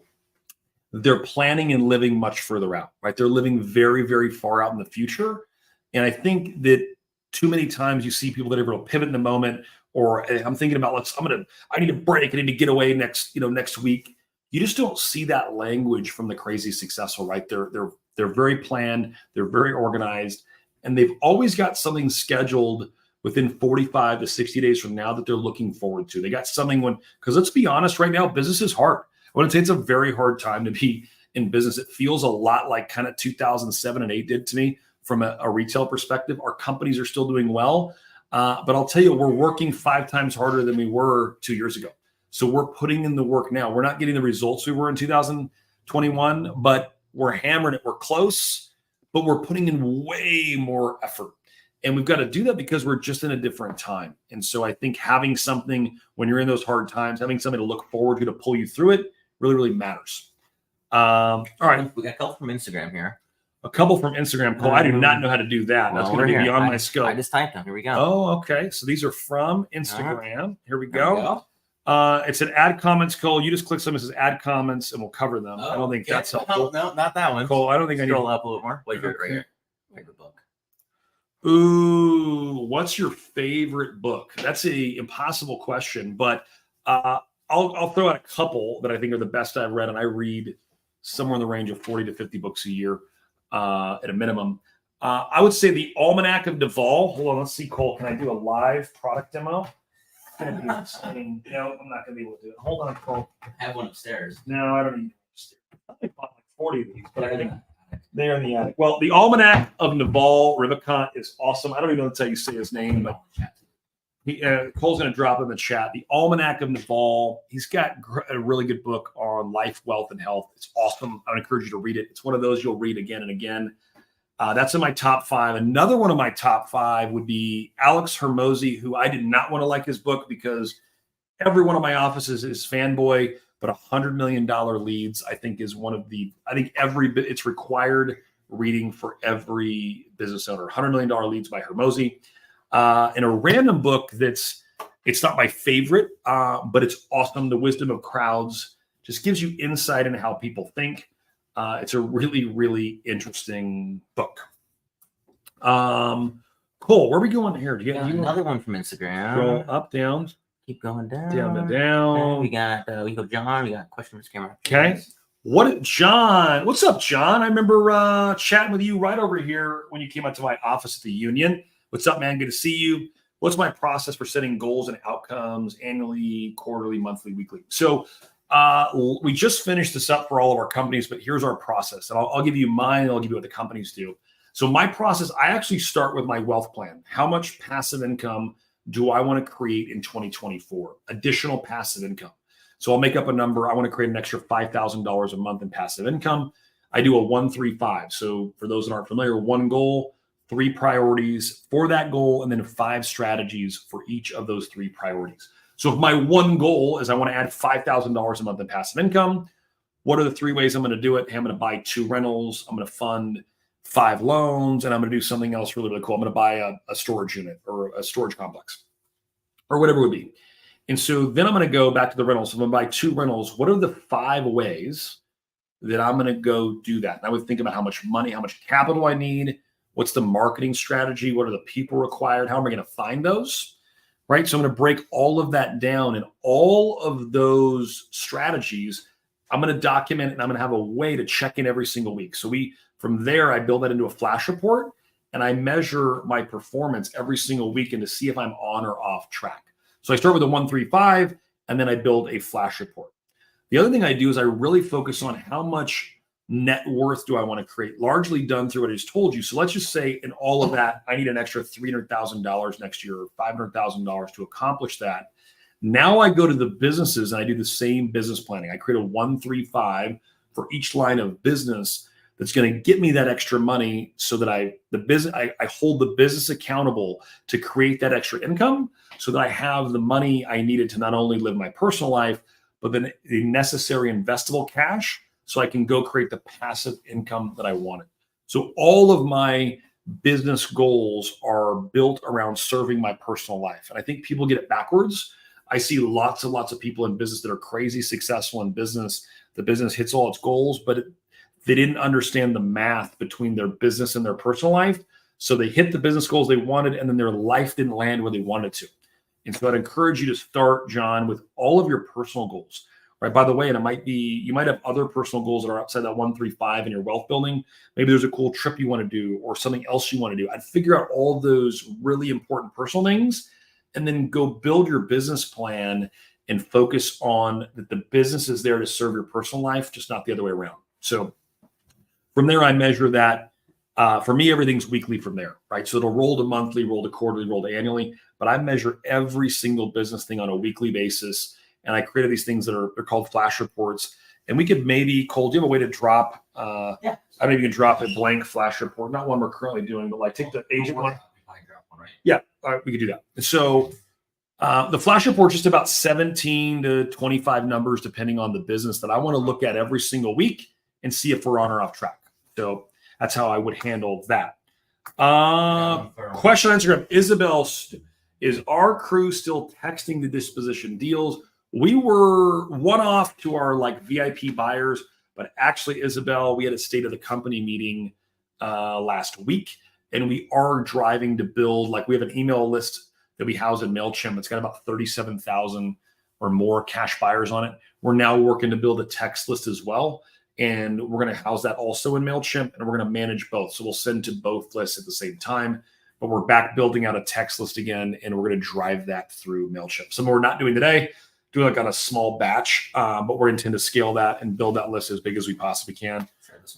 S1: they're planning and living much further out, right? They're living very, very far out in the future. And I think that too many times you see people that are able to pivot in the moment, or I'm thinking about, I need a break. I need to get away next week. You just don't see that language from the crazy successful, right? They're very planned. They're very organized, and they've always got something scheduled within 45 to 60 days from now that they're looking forward to. They got something because let's be honest, right now, business is hard. I want to say it's a very hard time to be in business. It feels a lot like kind of 2007 and 8 did to me from a retail perspective. Our companies are still doing well, but I'll tell you, we're working 5 times harder than we were 2 years ago. So we're putting in the work now. We're not getting the results we were in 2021, but we're hammering it. We're close, but we're putting in way more effort. And we've got to do that because we're just in a different time. And so I think having something when you're in those hard times, having something to look forward to pull you through it really, really matters. All right.
S2: We got a couple from Instagram here.
S1: A couple from Instagram. Cole, I do not know how to do that. That's going to be beyond my scope.
S2: I just typed them. Here we go.
S1: Oh, okay. So these are from Instagram. Here we
S2: There we
S1: go.
S2: go.
S1: It said add comments, Cole. You just click something that says add comments and we'll cover them. I don't think that's helpful.
S2: No, not that one.
S1: Cole, I don't think I need to
S2: scroll up a little more. Wait, right here. Favorite book.
S1: Ooh, what's your favorite book? That's an impossible question, but I'll throw out a couple that I think are the best I've read, and I read somewhere in the range of 40 to 50 books a year at a minimum. I would say The Almanac of Naval. Hold on, let's see, Cole. Can I do a live product demo? It's going to be insane. No, I'm not going to be able to do it. Hold on, Cole.
S2: I have one upstairs.
S1: No, I don't need it. I bought like 40 of these, but I think they're in the attic. Well, The Almanac of Naval Ravikant is awesome. I don't even know that's how you say his name, but Cole's going to drop it in the chat. The Almanac of Naval. He's got a really good book on life, wealth, and health. It's awesome. I would encourage you to read it. It's one of those you'll read again and again. That's in my top 5. Another one of my top 5 would be Alex Hormozi, who I did not want to like his book because every one of my offices is fanboy. But $100 million leads, I think, is one of it's required reading for every business owner. $100 million leads by Hormozi. And a random book it's not my favorite, but it's awesome. The Wisdom of Crowds just gives you insight into how people think. It's a really, really interesting book. Cole, where are we going here? Do you have
S2: another one from Instagram?
S1: Scroll up, down.
S2: Keep going down.
S1: Down.
S2: We go John. We got a question from his camera.
S1: Okay. John? What's up, John? I remember chatting with you right over here when you came out to my office at the Union. What's up, man? Good to see you. What's my process for setting goals and outcomes annually, quarterly, monthly, weekly? So we just finished this up for all of our companies, but here's our process. And I'll give you mine, and I'll give you what the companies do. So my process, I actually start with my wealth plan. How much passive income do I want to create in 2024? Additional passive income. So I'll make up a number. I want to create an extra $5,000 a month in passive income. I do a 1-3-5. So for those that aren't familiar, 1 goal, 3 priorities for that goal, and then 5 strategies for each of those 3 priorities. So if my 1 goal is I want to add $5,000 a month in passive income, what are the 3 ways I'm going to do it? Hey, I'm going to buy 2 rentals. I'm going to fund 5 loans, and I'm going to do something else really, really cool. I'm going to buy a storage unit or a storage complex or whatever it would be. And so then I'm going to go back to the rentals. So I'm going to buy 2 rentals. What are the 5 ways that I'm going to go do that? And I would think about how much money, how much capital I need. What's the marketing strategy? What are the people required? How am I going to find those? Right. So I'm going to break all of that down, and all of those strategies, I'm going to document, and I'm going to have a way to check in every single week. So from there, I build that into a flash report, and I measure my performance every single week and to see if I'm on or off track. So I start with a 1-3-5, and then I build a flash report. The other thing I do is I really focus on how much net worth do I want to create, largely done through what I just told you. So let's just say in all of that, I need an extra $300,000 next year, or $500,000 to accomplish that. Now I go to the businesses and I do the same business planning. I create a 1-3-5 for each line of business that's going to get me that extra money so that I hold the business accountable to create that extra income so that I have the money I needed to not only live my personal life, but then the necessary investable cash so I can go create the passive income that I wanted. So all of my business goals are built around serving my personal life. And I think people get it backwards. I see lots and lots of people in business that are crazy successful in business. The business hits all its goals, but they didn't understand the math between their business and their personal life. So they hit the business goals they wanted, and then their life didn't land where they wanted to. And so I'd encourage you to start, John, with all of your personal goals, right? By the way, and you might have other personal goals that are outside that 1-3-5 in your wealth building. Maybe there's a cool trip you want to do or something else you want to do. I'd figure out all those really important personal things and then go build your business plan and focus on that the business is there to serve your personal life, just not the other way around. So from there, I measure that. For me, everything's weekly from there, right? So it'll roll to monthly, roll to quarterly, roll to annually, but I measure every single business thing on a weekly basis. And I created these things they're called flash reports. And we could maybe, Cole, do you have a way to drop, I don't know if you can drop a blank flash report, not one we're currently doing, but like take the agent one. Yeah, we could do that. So the flash report is just about 17 to 25 numbers, depending on the business that I want to look at every single week and see if we're on or off track. So that's how I would handle that. Question on Instagram. Isabel, is our crew still texting the disposition deals? We were one off to our like VIP buyers, but actually, Isabel, we had a state of the company meeting last week, and we are driving to build, like we have an email list that we house in MailChimp. It's got about 37,000 or more cash buyers on it. We're now working to build a text list as well. And we're going to house that also in MailChimp, and we're going to manage both. So we'll send to both lists at the same time, but we're back building out a text list again, and we're going to drive that through MailChimp. Something we're not doing today, doing like on a small batch, but we're intending to scale that and build that list as big as we possibly can.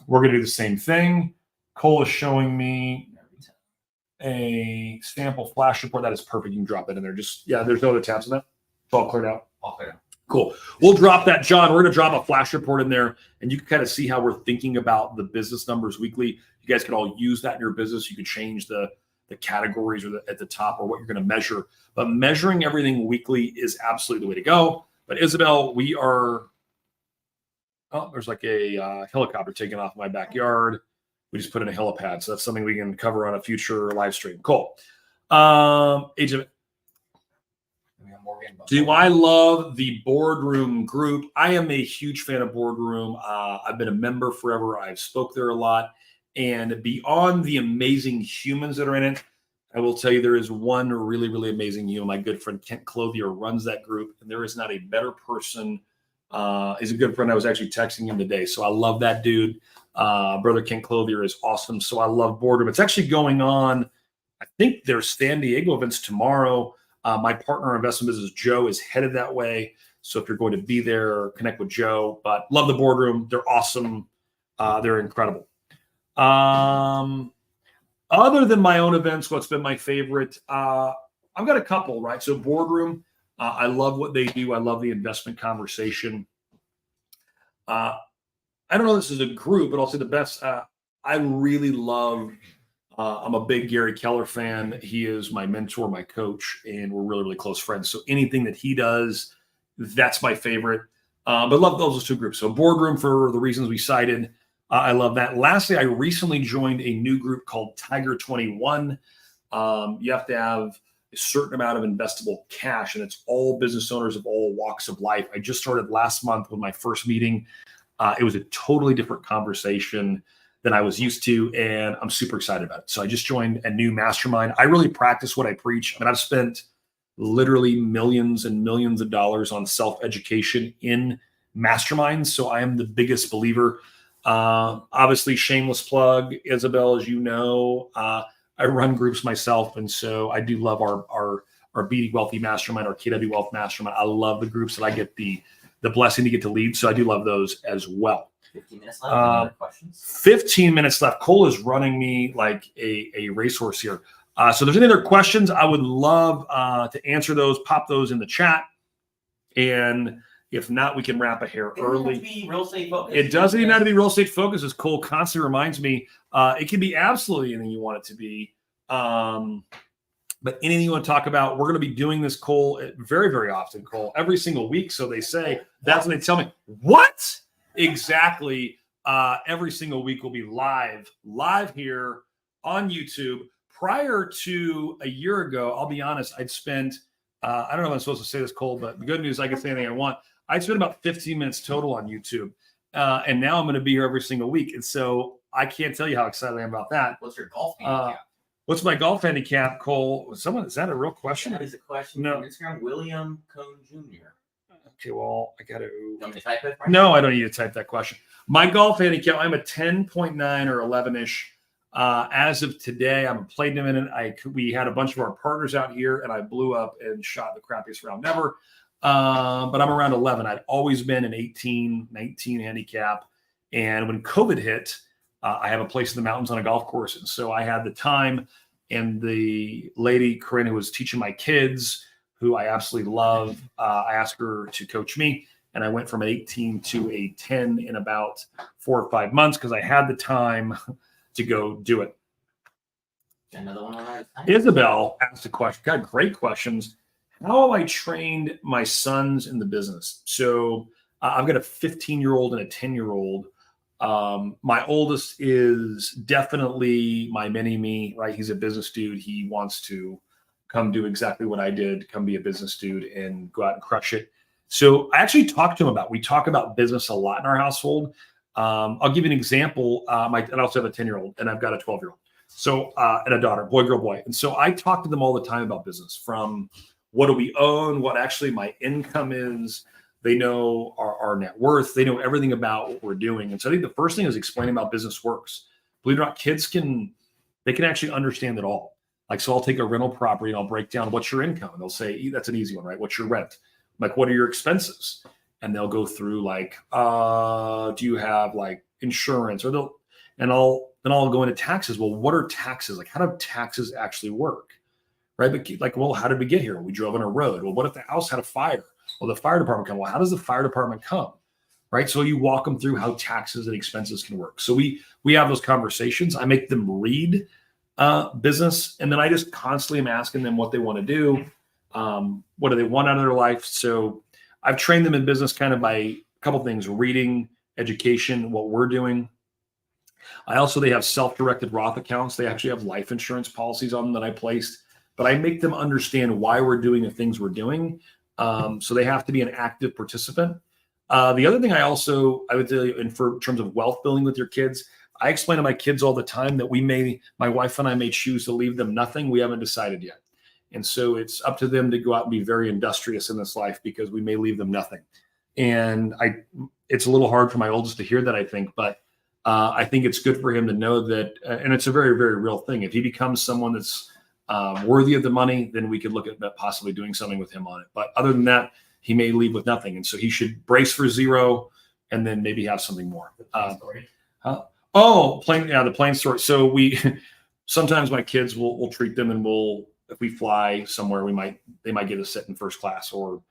S1: We're going to do the same thing. Cole is showing me a sample flash report. That is perfect. You can drop it in there. There's no other tabs in that. It's all cleared out. All cleared out. Cool. We'll drop that, John. We're going to drop a flash report in there, and you can kind of see how we're thinking about the business numbers weekly. You guys can all use that in your business. You can change the categories or at the top or what you're going to measure. But measuring everything weekly is absolutely the way to go. But Isabel, we are there's like a helicopter taking off my backyard. We just put in a helipad. So that's something we can cover on a future live stream. Cool. Agent. Do I love the Boardroom group? I am a huge fan of Boardroom. I've been a member forever. I've spoke there a lot. And beyond the amazing humans that are in it, I will tell you there is one really, really amazing human. My good friend Kent Clothier runs that group, and there is not a better person. He's a good friend. I was actually texting him today. So I love that dude. Brother Kent Clothier is awesome. So I love Boardroom. It's actually going on. I think there's San Diego events tomorrow. My partner in investment business, Joe, is headed that way. So if you're going to be there, connect with Joe. But love the Boardroom. They're awesome. They're incredible. Other than my own events, what's been my favorite? I've got a couple, right? So Boardroom, I love what they do. I love the investment conversation. I don't know if this is a group, but I'll say the best. I really love I'm a big Gary Keller fan. He is my mentor, my coach, and we're really, really close friends. So anything that he does, that's my favorite. But I love those two groups. So Boardroom, for the reasons we cited, I love that. Lastly, I recently joined a new group called Tiger 21. You have to have a certain amount of investable cash, and it's all business owners of all walks of life. I just started last month with my first meeting. It was a totally different conversation than I was used to, and I'm super excited about it. So I just joined a new mastermind. I really practice what I preach. I mean, I've spent literally millions and millions of dollars on self-education in masterminds. So I am the biggest believer. Obviously, shameless plug, Isabel, as you know, I run groups myself. And so I do love our BD Wealthy Mastermind, our KW Wealth Mastermind. I love the groups that I get the blessing to get to lead. So I do love those as well.
S2: 15 minutes left. Any other questions?
S1: 15 minutes left. Cole is running me like a racehorse here. So if there's any other questions, I would love to answer those. Pop those in the chat. And if not, we can wrap a hair early.
S2: It doesn't have to be real estate focused.
S1: It doesn't even have to be real estate focused, as Cole constantly reminds me. It can be absolutely anything you want it to be. But anything you want to talk about, we're going to be doing this, Cole, very, very often, Cole, every single week. So they say, that's when they tell me, what? Exactly. Every single week will be live here on YouTube. Prior to a year ago, I'll be honest, I'd spent, I don't know if I'm supposed to say this, Cole, but the good news, I can say anything I want. I'd spent about 15 minutes total on YouTube. And now I'm going to be here every single week. And so I can't tell you how excited I am about that.
S2: What's your golf handicap?
S1: What's my golf handicap, Cole? Is that a real question?
S2: That is a question
S1: No.
S2: from Instagram, William Cone Jr.
S1: Okay, well, I got to.
S2: You want me to type it?
S1: No, I don't need to type that question. My golf handicap, I'm a 10.9 or 11-ish. As of today, I'm played in a minute. We had a bunch of our partners out here, and I blew up and shot the crappiest round ever. But I'm around 11. I'd always been an 18, 19 handicap. And when COVID hit, I have a place in the mountains on a golf course. And so I had the time, and the lady, Corinne, who was teaching my kids, who I absolutely love, I asked her to coach me. And I went from an 18 to a 10 in about 4 or 5 months because I had the time to go do it.
S2: Another one on our side.
S1: Isabel asked a question. Got great questions. How have I trained my sons in the business? So I've got a 15-year-old and a 10-year-old. My oldest is definitely my mini me, right? He's a business dude. He wants to come do exactly what I did, come be a business dude and go out and crush it. So I actually talked to him we talk about business a lot in our household. I'll give you an example. I also have a 10-year-old and I've got a 12-year-old. So, and a daughter, boy, girl, boy. And so I talk to them all the time about business, from what do we own, what actually my income is. They know our net worth. They know everything about what we're doing. And so I think the first thing is explaining how business works. Believe it or not, kids can actually understand it all. Like, so I'll take a rental property and I'll break down what's your income. And they'll say, that's an easy one, right? What's your rent? Like, what are your expenses? And they'll go through like, do you have like insurance? Or I'll go into taxes. Well, what are taxes? Like, how do taxes actually work? Right? But like, well, how did we get here? We drove on a road. Well, what if the house had a fire? Well, the fire department come. Well, how does the fire department come? Right? So you walk them through how taxes and expenses can work. So we have those conversations. I make them read business, and then I just constantly am asking them what they want to do. What do they want out of their life? So I've trained them in business kind of by a couple things: reading, education, what we're doing. They have self-directed Roth accounts. They actually have life insurance policies on them that I placed, but I make them understand why we're doing the things we're doing. So they have to be an active participant. The other thing I would tell you, in terms of wealth building with your kids, I explain to my kids all the time that my wife and I may choose to leave them nothing. We haven't decided yet. And so it's up to them to go out and be very industrious in this life, because we may leave them nothing. And it's a little hard for my oldest to hear that, I think, but I think it's good for him to know that, and it's a very, very real thing. If he becomes someone that's worthy of the money, then we could look at possibly doing something with him on it. But other than that, he may leave with nothing. And so he should brace for zero and then maybe have something more. The plane story. So sometimes my kids will treat them, and if we fly somewhere, they might get a sit in first class, or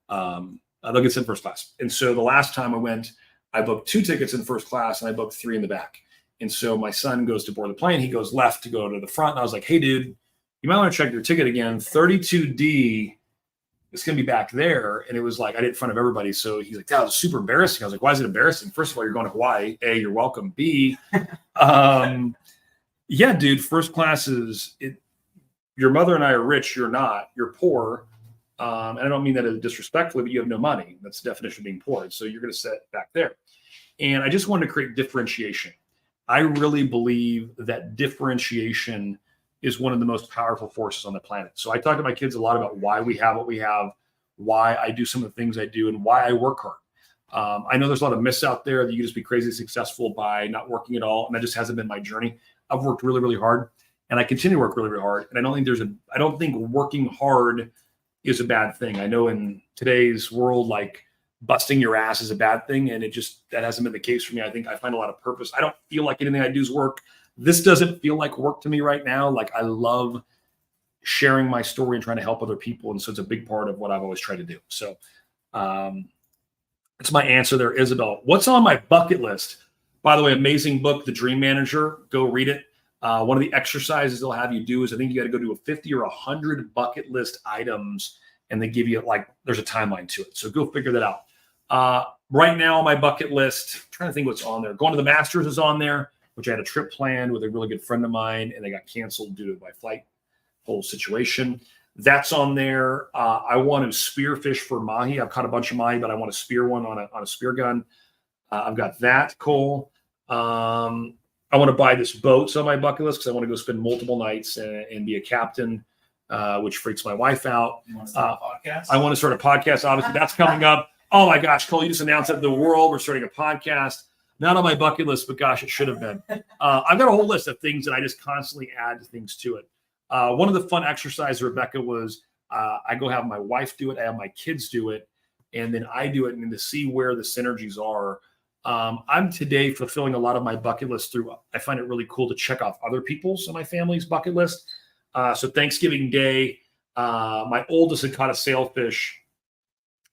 S1: they'll get sit in first class. And so the last time I went, I booked 2 tickets in first class and I booked 3 in the back. And so my son goes to board the plane. He goes left to go to the front. And I was like, hey, dude, you might want to check your ticket again. 32D, it's going to be back there. And it was like, I did it in front of everybody. So he's like, that was super embarrassing. I was like, why is it embarrassing? First of all, you're going to Hawaii. A, you're welcome. B, yeah, dude, first class your mother and I are rich. You're not. You're poor. And I don't mean that as disrespectfully, but you have no money. That's the definition of being poor. So you're going to sit back there. And I just wanted to create differentiation. I really believe that differentiation is one of the most powerful forces on the planet. So I talk to my kids a lot about why we have what we have, why I do some of the things I do, and why I work hard. I know there's a lot of myths out there that you can just be crazy successful by not working at all. And that just hasn't been my journey. I've worked really, really hard, and I continue to work really, really hard. And I don't think working hard is a bad thing. I know in today's world, like, busting your ass is a bad thing. And that hasn't been the case for me. I think I find a lot of purpose. I don't feel like anything I do is work. This doesn't feel like work to me right now. Like, I love sharing my story and trying to help other people. And so it's a big part of what I've always tried to do. So That's my answer there, Isabel. What's on my bucket list? By the way, amazing book, The Dream Manager. Go read it. One of the exercises they'll have you do is I think you got to go do a 50 or 100 bucket list items, and they give you there's a timeline to it. So go figure that out. Right now on my bucket list, I'm trying to think what's on there. Going to the Masters is on there, which I had a trip planned with a really good friend of mine, and they got canceled due to my flight whole situation. That's on there. I want to spearfish for mahi. I've caught a bunch of mahi, but I want to spear one on a spear gun. I've got that, Cole. I want to buy this boat. So on my bucket list, because I want to go spend multiple nights and be a captain, which freaks my wife out.
S2: You want to start a podcast?
S1: I want to start a podcast. Obviously, that's coming up. Oh my gosh, Cole, you just announced that to the world we're starting a podcast. Not on my bucket list, but gosh, it should have been. I've got a whole list of things that I just constantly add things to it. One of the fun exercises, Rebecca, was I go have my wife do it, I have my kids do it, and then I do it, and to see where the synergies are. I'm today fulfilling a lot of my bucket list through, I find it really cool to check off other people's and my family's bucket list. So Thanksgiving Day, my oldest had caught a sailfish.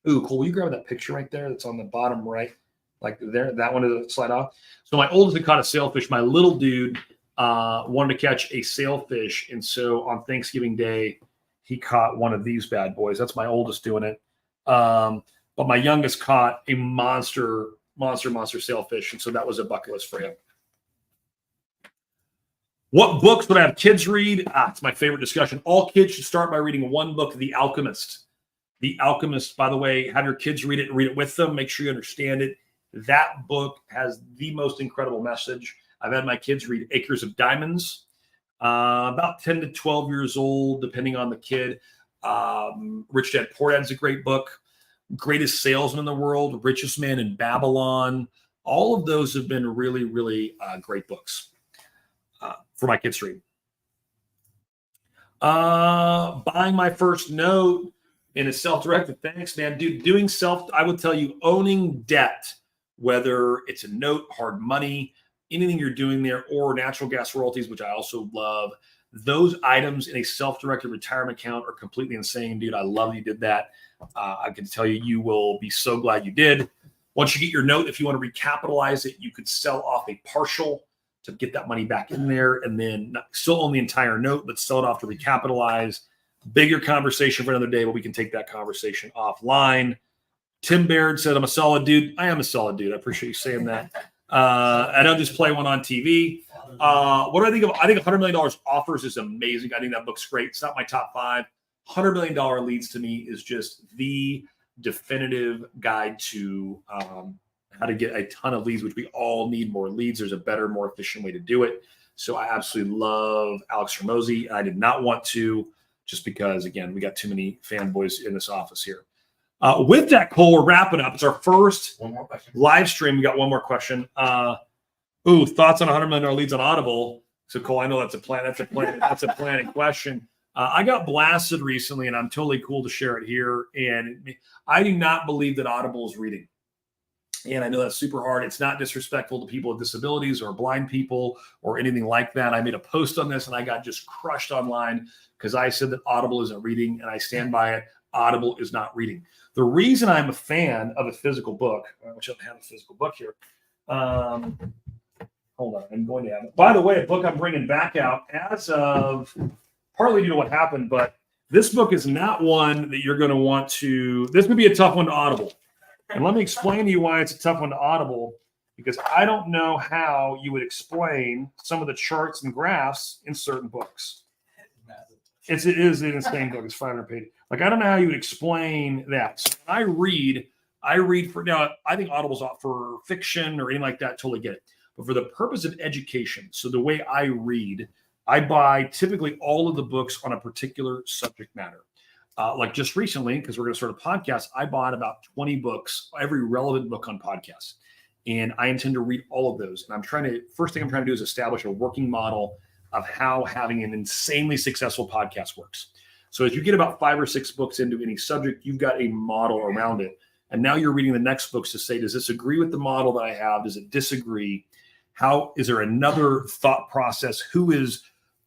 S1: Ooh, Cole, will you grab that picture right there that's on the bottom right? Like there, that one is a slide off. So my oldest had caught a sailfish. My little dude wanted to catch a sailfish. And so on Thanksgiving Day, he caught one of these bad boys. That's my oldest doing it. But my youngest caught a monster sailfish. And so that was a bucket list for him. What books would I have kids read? It's my favorite discussion. All kids should start by reading one book, The Alchemist. The Alchemist, by the way, have your kids read it and read it with them. Make sure you understand it. That book has the most incredible message. I've had my kids read Acres of Diamonds, about 10 to 12 years old, depending on the kid. Rich Dad Poor Dad's a great book. Greatest Salesman in the World, Richest Man in Babylon. All of those have been really, really great books for my kids to read. Buying my first note in a self-directed. Thanks, man. Dude, doing I would tell you, owning debt, whether it's a note, hard money, anything you're doing there, or natural gas royalties, which I also love. Those items in a self-directed retirement account are completely insane, dude. I love that you did that. I can tell you, you will be so glad you did. Once you get your note, if you want to recapitalize it, you could sell off a partial to get that money back in there, and then still own the entire note, but sell it off to recapitalize. Bigger conversation for another day, but we can take that conversation offline. Tim Baird said, I'm a solid dude. I am a solid dude. I appreciate you saying that. I don't just play one on TV. What do I think of? I think $100 million offers is amazing. I think that book's great. It's not my top 5. $100 million leads to me is just the definitive guide to how to get a ton of leads, which we all need more leads. There's a better, more efficient way to do it. So I absolutely love Alex Ramosi. I did not want to, just because, again, we got too many fanboys in this office here. With that, Cole, we're wrapping up. It's our first live stream. We got one more question. Thoughts on $100 million leads on Audible? So, Cole, I know that's a plan. That's a planning question. I got blasted recently, and I'm totally cool to share it here. And I do not believe that Audible is reading. And I know that's super hard. It's not disrespectful to people with disabilities or blind people or anything like that. I made a post on this, and I got just crushed online because I said that Audible isn't reading, and I stand by it. Audible is not reading. The reason I'm a fan of a physical book, which I don't have a physical book here. Hold on, I'm going to have it. By the way, a book I'm bringing back out as of partly due to what happened, but this book is not one that you're going to want to. This would be a tough one to Audible. And let me explain to you why it's a tough one to Audible, because I don't know how you would explain some of the charts and graphs in certain books. It is an insane book. It's 500 pages. Like, I don't know how you would explain that. So when I read for now. I think Audible's out for fiction or anything like that. Totally get it. But for the purpose of education, so the way I read, I buy typically all of the books on a particular subject matter. Like just recently, because we're going to start a podcast, I bought about 20 books, every relevant book on podcasts. And I intend to read all of those. And first thing I'm trying to do is establish a working model of how having an insanely successful podcast works. So as you get about 5 or 6 books into any subject, you've got a model around it. And now you're reading the next books to say, does this agree with the model that I have? Does it disagree? Is there another thought process?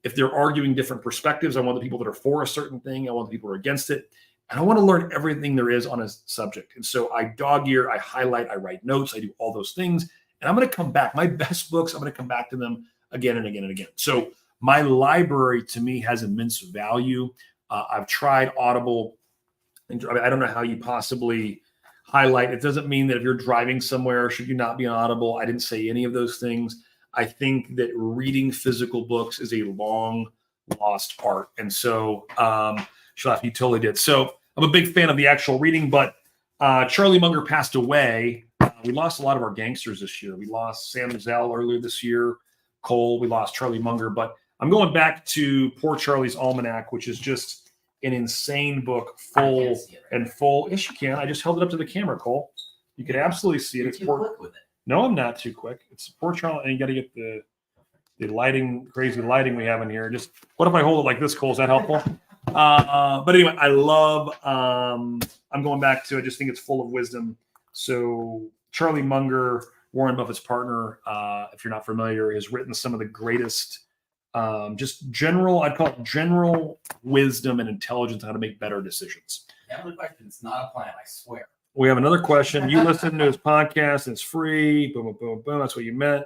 S1: If they're arguing different perspectives, I want the people that are for a certain thing. I want the people who are against it. And I want to learn everything there is on a subject. And so I dog ear, I highlight, I write notes, I do all those things. And I'm going to come back. My best books, I'm going to come back to them again and again and again. So my library to me has immense value. I've tried Audible. I don't know how you possibly highlight. It doesn't mean that if you're driving somewhere, should you not be on Audible. I didn't say any of those things. I think that reading physical books is a long lost art. And so, Shalaf, you totally did. So I'm a big fan of the actual reading, but Charlie Munger passed away. We lost a lot of our gangsters this year. We lost Sam Zell earlier this year, Cole. We lost Charlie Munger. But I'm going back to Poor Charlie's Almanac, which is just an insane book, full and full. Yes, you can. I just held it up to the camera, Cole. You can absolutely see it.
S2: You're
S1: It's
S2: too
S1: poor.
S2: quick with it.
S1: No, I'm not too quick. It's Poor Charlie, and you got to get the lighting, crazy lighting we have in here. Just what if I hold it like this, Cole? Is that helpful? But anyway, I love. I'm going back to. I just think it's full of wisdom. So Charlie Munger, Warren Buffett's partner, if you're not familiar, has written some of the greatest. Just general, I'd call it general wisdom and intelligence on how to make better decisions.
S2: Another question. It's not a plan, I swear.
S1: We have another question. You listen to his podcast, and it's free. Boom, boom, boom, boom. That's what you meant.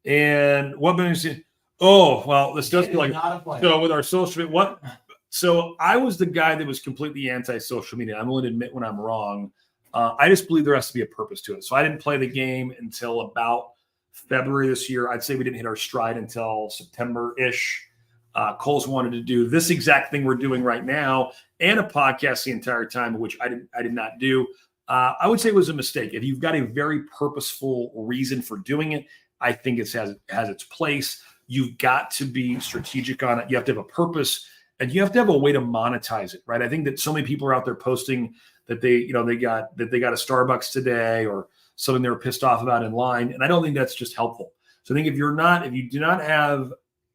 S1: And what makes you? Oh, well, this does feel like
S2: not a plan.
S1: so with our social media. What? So I was the guy that was completely anti-social media. I'm willing to admit when I'm wrong. I just believe there has to be a purpose to it. So I didn't play the game until about February this year. I'd say we didn't hit our stride until September-ish. Cole's wanted to do this exact thing we're doing right now and a podcast the entire time, which I did not do. I would say it was a mistake. If you've got a very purposeful reason for doing it, I think it has its place. You've got to be strategic on it. You have to have a purpose, and you have to have a way to monetize it, right? I think that so many people are out there posting that they got a Starbucks today or something they were pissed off about in line, and I don't think that's just helpful. So I think if you do not have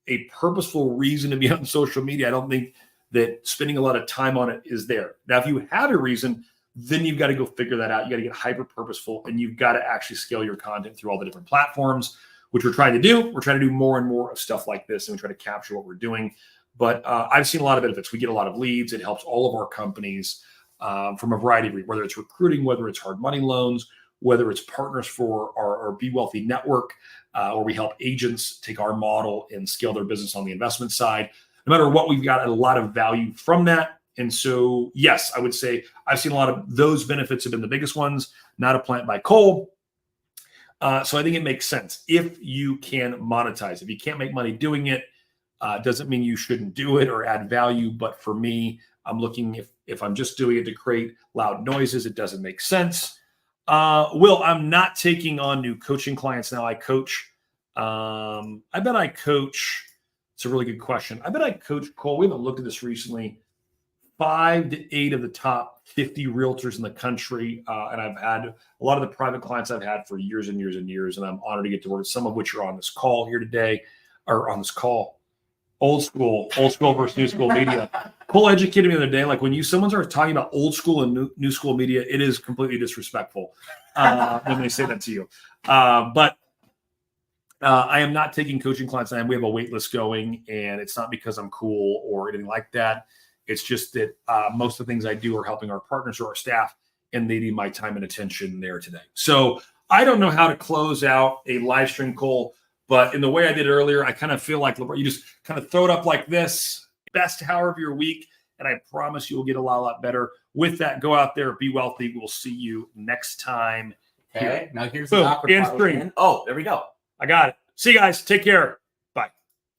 S1: a purposeful reason to be on social media, I don't think that spending a lot of time on it is there. Now, if you have a reason, then you've got to go figure that out. You got to get hyper purposeful, and you've got to actually scale your content through all the different platforms, which we're trying to do. We're trying to do more and more of stuff like this, and we try to capture what we're doing. But I've seen a lot of benefits. We get a lot of leads. It helps all of our companies from a variety of, whether it's recruiting, whether it's hard money loans, whether it's partners for our Be Wealthy network, or we help agents take our model and scale their business on the investment side. No matter what, we've got a lot of value from that. And so, yes, I would say I've seen a lot of those benefits have been the biggest ones, not a plant by Cole. So I think it makes sense if you can monetize. If you can't make money doing it, doesn't mean you shouldn't do it or add value. But for me, I'm looking if I'm just doing it to create loud noises, it doesn't make sense. Will, I'm not taking on new coaching clients now. I coach. I bet I coach. It's a really good question. I bet I coach, Cole. We haven't looked at this recently. 5 to 8 of the top 50 realtors in the country. And I've had a lot of the private clients I've had for years and years and years. And I'm honored to get to work with some of which are on this call here today, or on this call. Old school versus new school media. Cole educated me the other day. Like when someone starts talking about old school and new school media, it is completely disrespectful when they say that to you. But I am not taking coaching clients. We have a wait list going, and it's not because I'm cool or anything like that. It's just that most of the things I do are helping our partners or our staff, and they need my time and attention there today. So I don't know how to close out a live stream, Cole, but in the way I did earlier, I kind of feel like you just kind of throw it up like this, best hour of your week, and I promise you will get a lot better. With that, go out there, be wealthy. We'll see you next time.
S2: Okay, now here's
S1: Boom.
S2: the awkward
S1: And
S2: part.
S1: stream.
S2: Oh, there we go.
S1: I got it. See you guys. Take care.